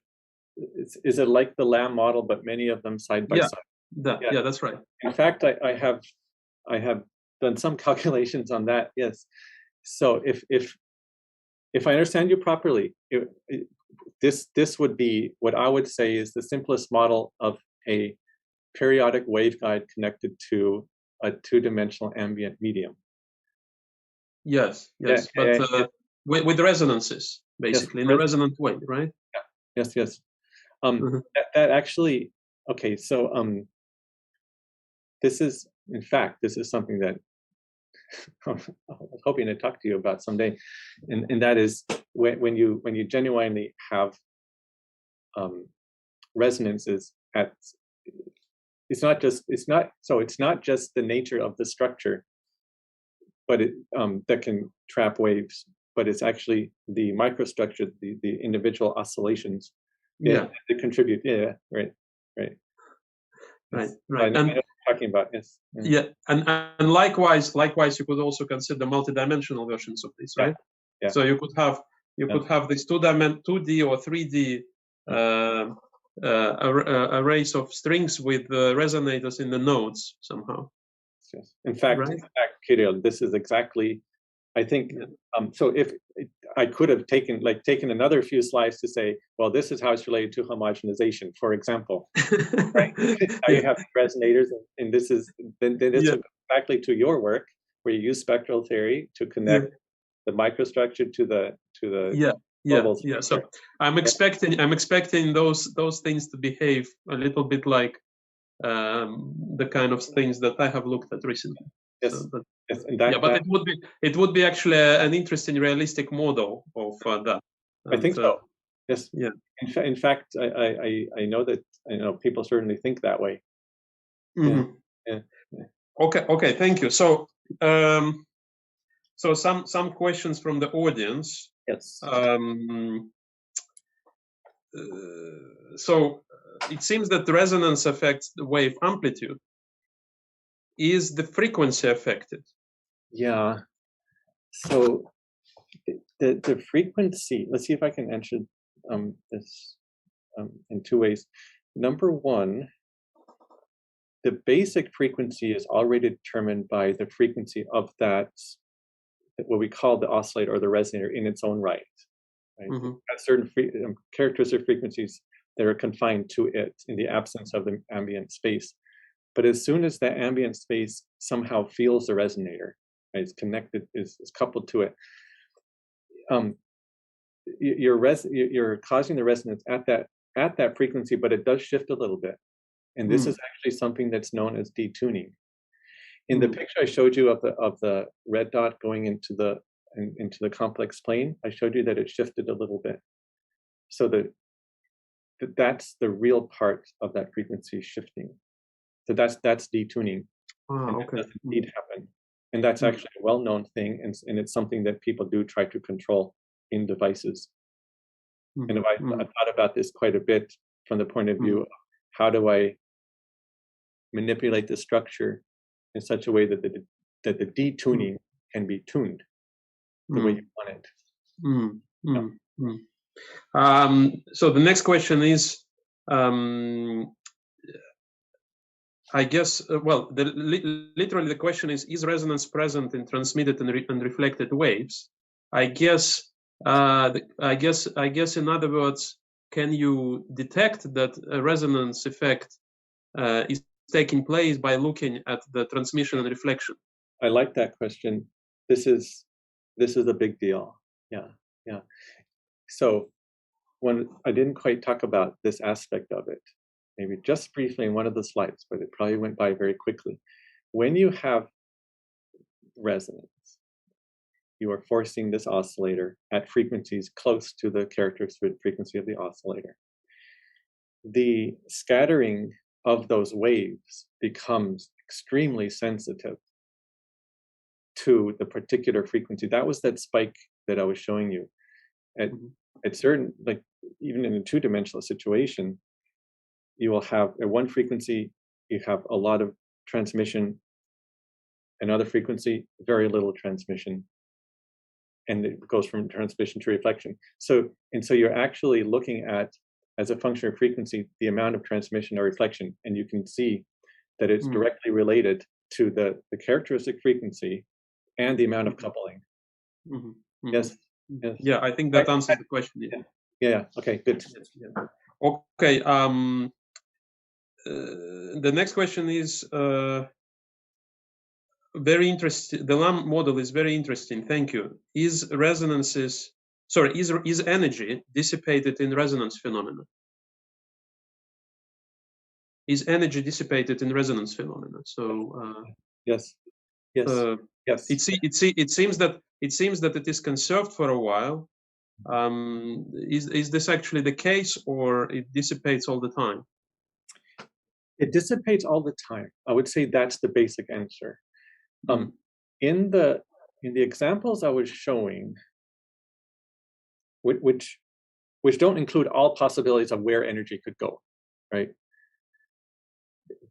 Is it like the Lam model, but many of them side by side? Yeah, that's right. In fact, I have done some calculations on that. Yes. So if I understand you properly, this would be what I would say is the simplest model of a periodic waveguide connected to a two-dimensional ambient medium. Yes, yes, Yeah, but with resonances, basically, yes, in a resonant way, right? Yeah. Yes. That actually, okay, so this is, in fact, this is something that I was hoping to talk to you about someday, and that is when you genuinely have resonances at, it's not just the nature of the structure, but it that can trap waves, but it's actually the microstructure, the individual oscillations, that contribute. Right. And I know what you're talking about, yes. Yeah, and likewise, you could also consider multidimensional versions of this, right? Yeah. So you could have this 2D or 3D arrays of strings with resonators in the nodes somehow. Yes. In fact, Kirill, this is exactly, I think, so if I could have taken another few slides to say, well, this is how it's related to homogenization, for example, right? Now you have resonators, and this is exactly to your work, where you use spectral theory to connect the microstructure to the global structure. So I'm expecting those things to behave a little bit like the kind of things that I have looked at recently. Yes. So but it would be actually an interesting realistic model of that. I think so. Yes. Yeah. In fact, I know that people certainly think that way. Yeah. Okay. Thank you. So some questions from the audience. Yes. So it seems that the resonance affects the wave amplitude. Is the frequency affected? Yeah. So the frequency, let's see if I can answer this in two ways. Number one, the basic frequency is already determined by the frequency of that, what we call the oscillator or the resonator in its own right. At certain characteristic frequencies that are confined to it in the absence of the ambient space. But as soon as that ambient space somehow feels the resonator, right, it's connected, is coupled to it, you're causing the resonance at that frequency, but it does shift a little bit. And this is actually something that's known as detuning. In the picture I showed you of the red dot going into the complex plane, I showed you that it shifted a little bit. So that's the real part of that frequency shifting. So that's detuning. And that doesn't need to happen. And that's actually a well-known thing, and it's something that people do try to control in devices. And I thought about this quite a bit from the point of view of how do I manipulate the structure in such a way that the detuning can be tuned the way you want it. So the next question is, I guess, literally the question is resonance present in transmitted and reflected waves? I guess in other words, can you detect that a resonance effect is taking place by looking at the transmission and reflection? I like that question. This is a big deal. Yeah. So when I didn't quite talk about this aspect of it, maybe just briefly in one of the slides, but it probably went by very quickly. When you have resonance, you are forcing this oscillator at frequencies close to the characteristic frequency of the oscillator. The scattering of those waves becomes extremely sensitive to the particular frequency. That was that spike that I was showing you. At certain, like even in a two-dimensional situation, you will have at one frequency, you have a lot of transmission, another frequency, very little transmission. And it goes from transmission to reflection. So you're actually looking at, as a function of frequency, the amount of transmission or reflection, and you can see that it's directly related to the characteristic frequency and the amount of coupling. Yes. Yeah, I think that answers the question. Yeah. Okay, good. Okay. The next question is, very interesting. The Lam model is very interesting. Thank you. Is energy dissipated in resonance phenomena? Is energy dissipated in resonance phenomena? So yes. Yes. It seems that it is conserved for a while. Is this actually the case, or it dissipates all the time? It dissipates all the time. I would say that's the basic answer. In the examples I was showing, which don't include all possibilities of where energy could go, right?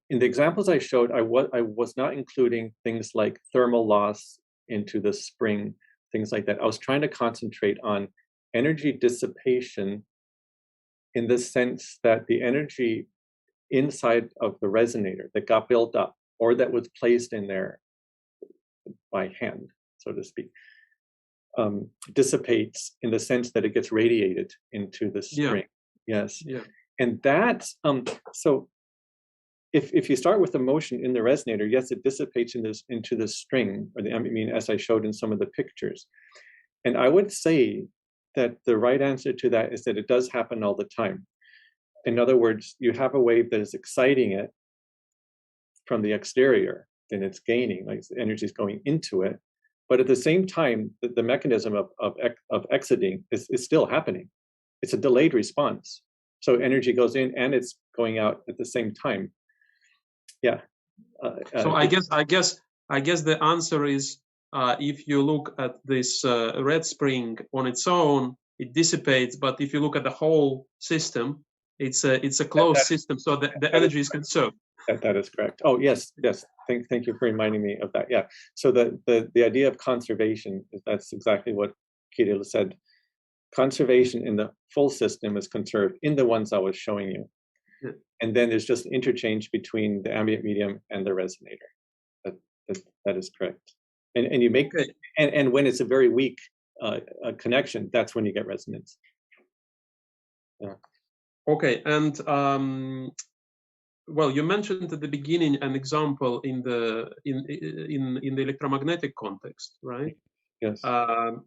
In the examples I showed, I was not including things like thermal loss into the spring, things like that. I was trying to concentrate on energy dissipation in the sense that the energy inside of the resonator that got built up or that was placed in there by hand, so to speak, dissipates in the sense that it gets radiated into the string. Yes. And that's so if you start with the motion in the resonator, yes, it dissipates into the string, or as I showed in some of the pictures. And I would say that the right answer to that is that it does happen all the time. In other words, you have a wave that is exciting it from the exterior, then it's gaining, like the energy is going into it. But at the same time, the mechanism of exiting is still happening. It's a delayed response. So energy goes in and it's going out at the same time. Yeah. So I guess the answer is if you look at this red spring on its own, it dissipates. But if you look at the whole system, it's a closed system, so the energy is conserved. That is correct. Oh yes. Thank you for reminding me of that. Yeah. So the idea of conservation, that's exactly what Kirill said. Conservation in the full system is conserved in the ones I was showing you. Yeah. And then there's just interchange between the ambient medium and the resonator. That is correct. And you make and when it's a very weak connection, that's when you get resonance. Yeah. Okay, and well, you mentioned at the beginning an example in the electromagnetic context, right? Yes. And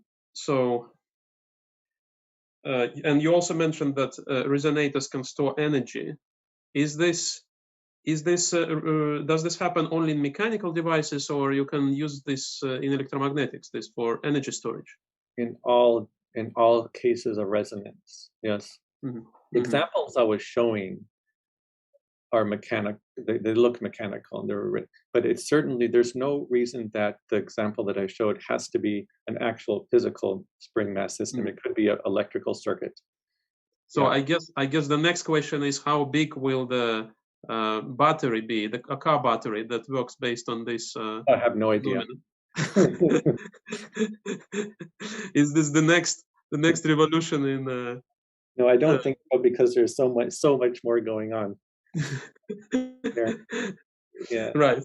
you also mentioned that resonators can store energy. Does this happen only in mechanical devices, or you can use this in electromagnetics, this for energy storage? In all cases of resonance, yes. The examples I was showing are mechanical. They look mechanical, and but it's certainly, there's no reason that the example that I showed has to be an actual physical spring mass system. It could be an electrical circuit. So yeah. I guess the next question is, how big will the battery be, a car battery that works based on this? I have no idea. Is this the next revolution in? No, I don't think so, because there's so much more going on. Yeah. Right.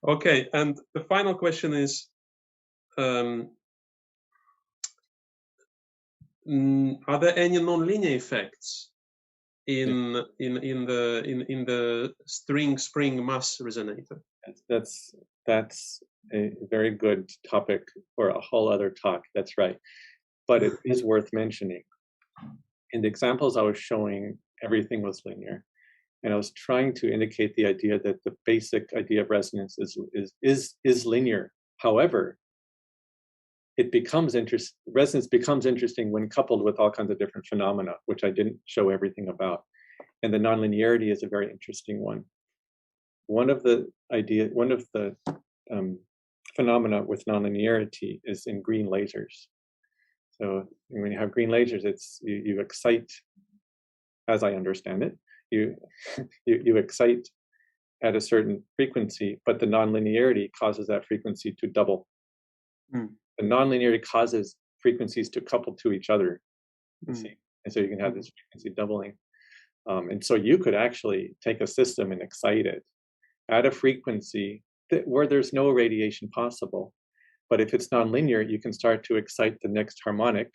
Okay, and the final question is, are there any nonlinear effects in the spring mass resonator? That's a very good topic for a whole other talk. That's right, but it is worth mentioning. In the examples I was showing, everything was linear, and I was trying to indicate the idea that the basic idea of resonance is linear. However, resonance becomes interesting when coupled with all kinds of different phenomena, which I didn't show everything about. And the nonlinearity is a very interesting one. One of the phenomena with nonlinearity is in green lasers. So when you have green lasers, you excite, as I understand it, you excite at a certain frequency, but the nonlinearity causes that frequency to double. The nonlinearity causes frequencies to couple to each other, see? And so you can have this frequency doubling. And so you could actually take a system and excite it at a frequency where there's no radiation possible. But if it's nonlinear, you can start to excite the next harmonic,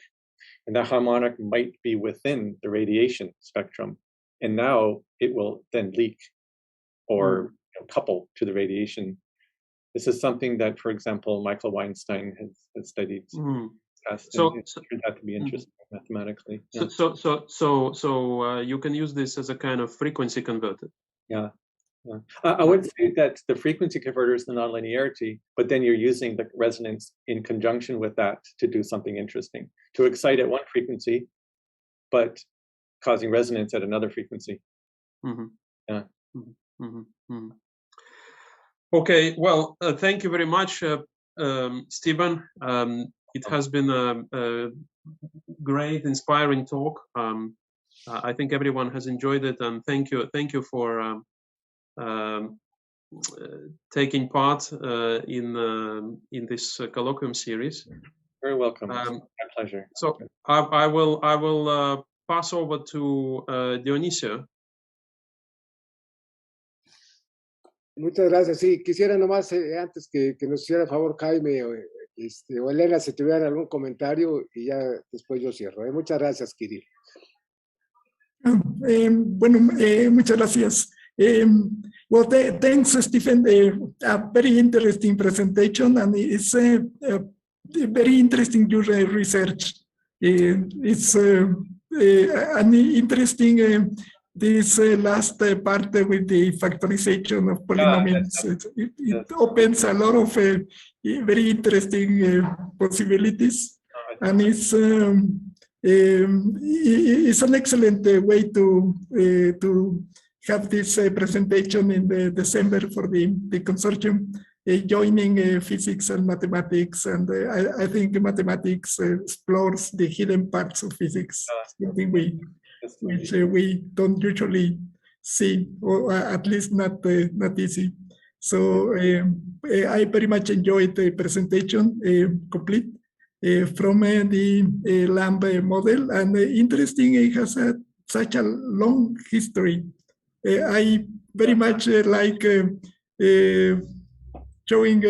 and that harmonic might be within the radiation spectrum. And now it will then leak or couple to the radiation This is something that, for example, Michael Weinstein has studied. So it turned out to be interesting mathematically. Yeah. So you can use this as a kind of frequency converter. Yeah. Yeah. I would say that the frequency converter is the nonlinearity, but then you're using the resonance in conjunction with that to do something interesting, to excite at one frequency, but causing resonance at another frequency. Yeah. Okay, well, thank you very much, Stephen. It has been a great, inspiring talk. I think everyone has enjoyed it, and thank you for taking part in this colloquium series. Very welcome. My pleasure. So I will pass over to Dionisio. Muchas gracias. Sí, quisiera nomás antes que nos hiciera favor Jaime o Elena, si tuvieran algún comentario y ya después yo cierro. Muchas gracias, Kirill. Bueno, muchas gracias. Well, thanks, Stephen. A very interesting presentation, and it's very interesting your research. It's an interesting this last part with the factorization of polynomials. It opens a lot of very interesting possibilities, and it's an excellent way to have this presentation in the December for the consortium, joining physics and mathematics, and I think mathematics explores the hidden parts of physics, something which we don't usually see, or at least not easy. So I very much enjoyed the presentation, complete, from the Lam model, and interesting, it has such a long history. I very much like showing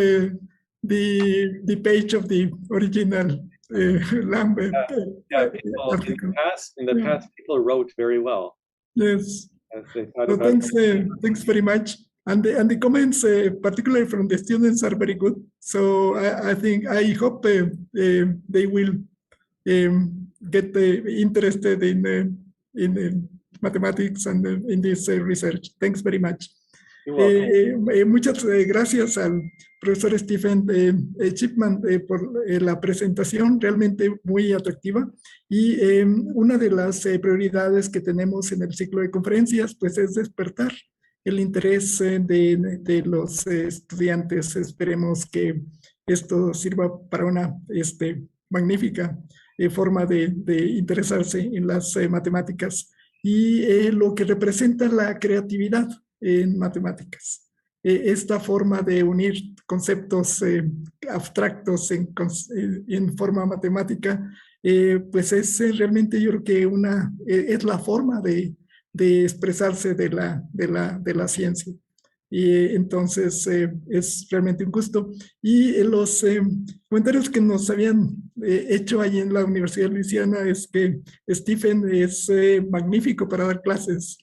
the page of the original Lam article. In the past, people wrote very well. Yes. So thanks very much. And the comments, particularly from the students, are very good. So I hope they will get interested in mathematics and in this research. Thanks very much. Muchas gracias al profesor Stephen Shipman por la presentación, realmente muy atractiva. Y una de las prioridades que tenemos en el ciclo de conferencias pues es despertar el interés de los estudiantes. Esperemos que esto sirva para una magnífica forma de interesarse en las matemáticas y lo que representa la creatividad en matemáticas. Esta forma de unir conceptos abstractos en forma matemática, pues es realmente, yo creo que es la forma de expresarse de la ciencia. Y entonces es realmente un gusto. Y los comentarios que nos habían hecho ahí en la Universidad de Luisiana es que Stephen es magnífico para dar clases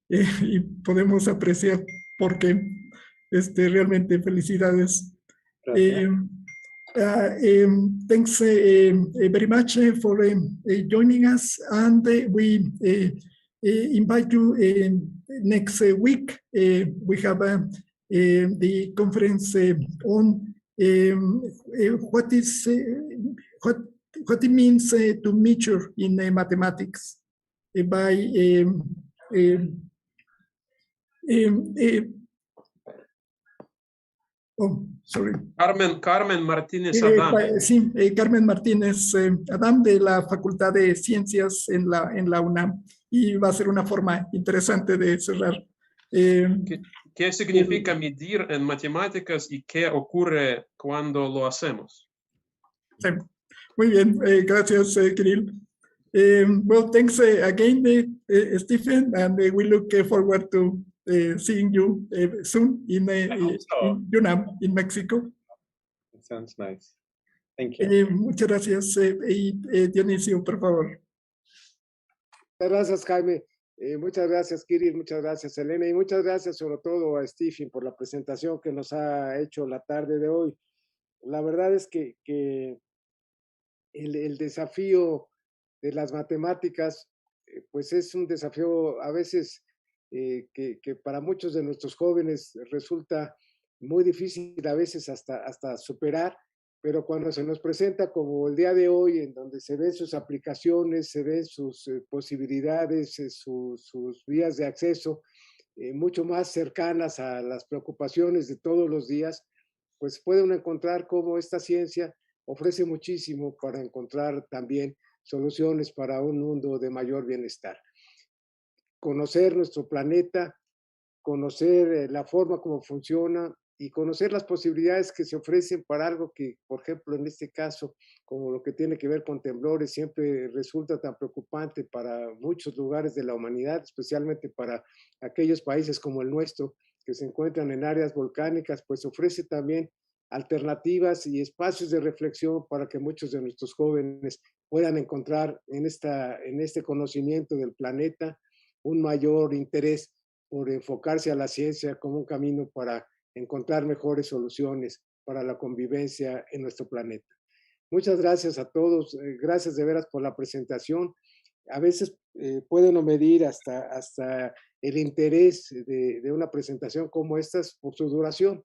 y podemos apreciar por qué. Realmente felicidades. Thanks very much for joining us, and we invite you next week. We have the conference on what it means to measure in mathematics by sorry. Carmen Martínez Adam. Sí, Carmen Martínez Adam de la Facultad de Ciencias en la UNAM. Y va a ser una forma interesante de cerrar. ¿Qué significa medir en matemáticas y qué ocurre cuando lo hacemos? Sí. Muy bien, gracias, Kirill. Well, thanks again, Stephen, and we look forward to seeing you soon in UNAM, in Mexico. That sounds nice. Thank you. Muchas gracias. Dionisio, por favor. Gracias, Jaime. Muchas gracias, Kirill, muchas gracias, Elena, y muchas gracias sobre todo a Stephen por la presentación que nos ha hecho la tarde de hoy. La verdad es que el desafío de las matemáticas, pues es un desafío a veces que para muchos de nuestros jóvenes resulta muy difícil a veces hasta superar, pero cuando se nos presenta como el día de hoy, en donde se ven sus aplicaciones, se ven sus posibilidades, sus vías de acceso, mucho más cercanas a las preocupaciones de todos los días, pues puede uno encontrar cómo esta ciencia ofrece muchísimo para encontrar también soluciones para un mundo de mayor bienestar. Conocer nuestro planeta, conocer la forma como funciona y conocer las posibilidades que se ofrecen para algo que, por ejemplo, en este caso, como lo que tiene que ver con temblores, siempre resulta tan preocupante para muchos lugares de la humanidad, especialmente para aquellos países como el nuestro, que se encuentran en áreas volcánicas, pues ofrece también alternativas y espacios de reflexión para que muchos de nuestros jóvenes puedan encontrar en este conocimiento del planeta un mayor interés por enfocarse a la ciencia como un camino para encontrar mejores soluciones para la convivencia en nuestro planeta. Muchas gracias a todos, gracias de veras por la presentación. A veces puede uno medir hasta el interés de una presentación como esta por su duración,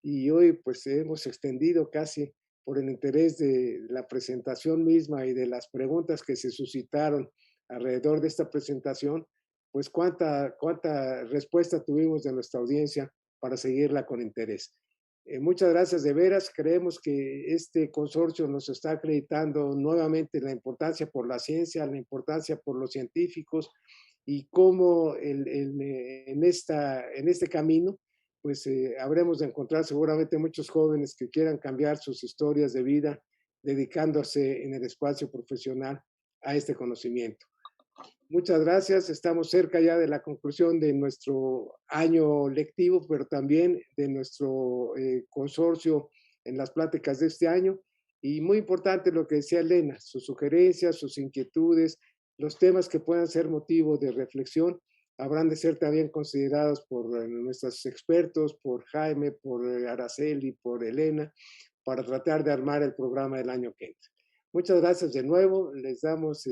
y hoy pues hemos extendido casi por el interés de la presentación misma y de las preguntas que se suscitaron alrededor de esta presentación, pues cuánta respuesta tuvimos de nuestra audiencia para seguirla con interés. Muchas gracias de veras. Creemos que este consorcio nos está acreditando nuevamente la importancia por la ciencia, la importancia por los científicos y cómo en este camino pues habremos de encontrar seguramente muchos jóvenes que quieran cambiar sus historias de vida dedicándose en el espacio profesional a este conocimiento. Muchas gracias. Estamos cerca ya de la conclusión de nuestro año lectivo, pero también de nuestro consorcio en las pláticas de este año. Y muy importante lo que decía Elena, sus sugerencias, sus inquietudes, los temas que puedan ser motivo de reflexión, habrán de ser también considerados por nuestros expertos, por Jaime, por Araceli, por Elena, para tratar de armar el programa del año que entra. Muchas gracias de nuevo. Les damos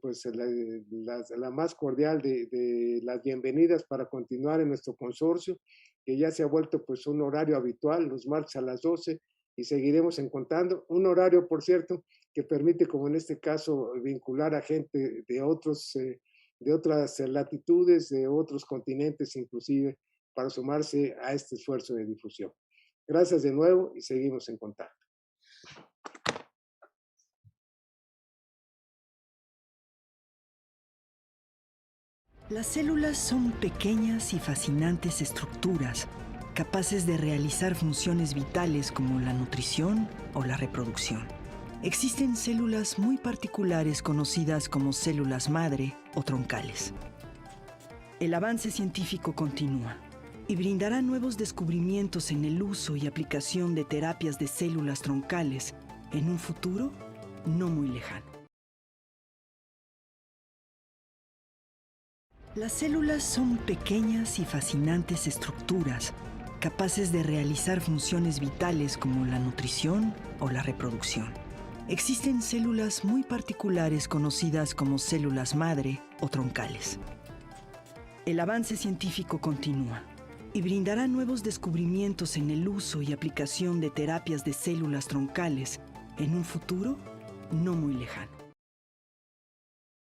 pues la más cordial de las bienvenidas para continuar en nuestro consorcio, que ya se ha vuelto pues un horario habitual, los martes a las 12, y seguiremos encontrando un horario, por cierto, que permite, como en este caso, vincular a gente de otras latitudes, de otros continentes inclusive, para sumarse a este esfuerzo de difusión. Gracias de nuevo y seguimos en contacto. Las células son pequeñas y fascinantes estructuras capaces de realizar funciones vitales como la nutrición o la reproducción. Existen células muy particulares conocidas como células madre o troncales. El avance científico continúa y brindará nuevos descubrimientos en el uso y aplicación de terapias de células troncales en un futuro no muy lejano. Las células son pequeñas y fascinantes estructuras capaces de realizar funciones vitales como la nutrición o la reproducción. Existen células muy particulares conocidas como células madre o troncales. El avance científico continúa y brindará nuevos descubrimientos en el uso y aplicación de terapias de células troncales en un futuro no muy lejano.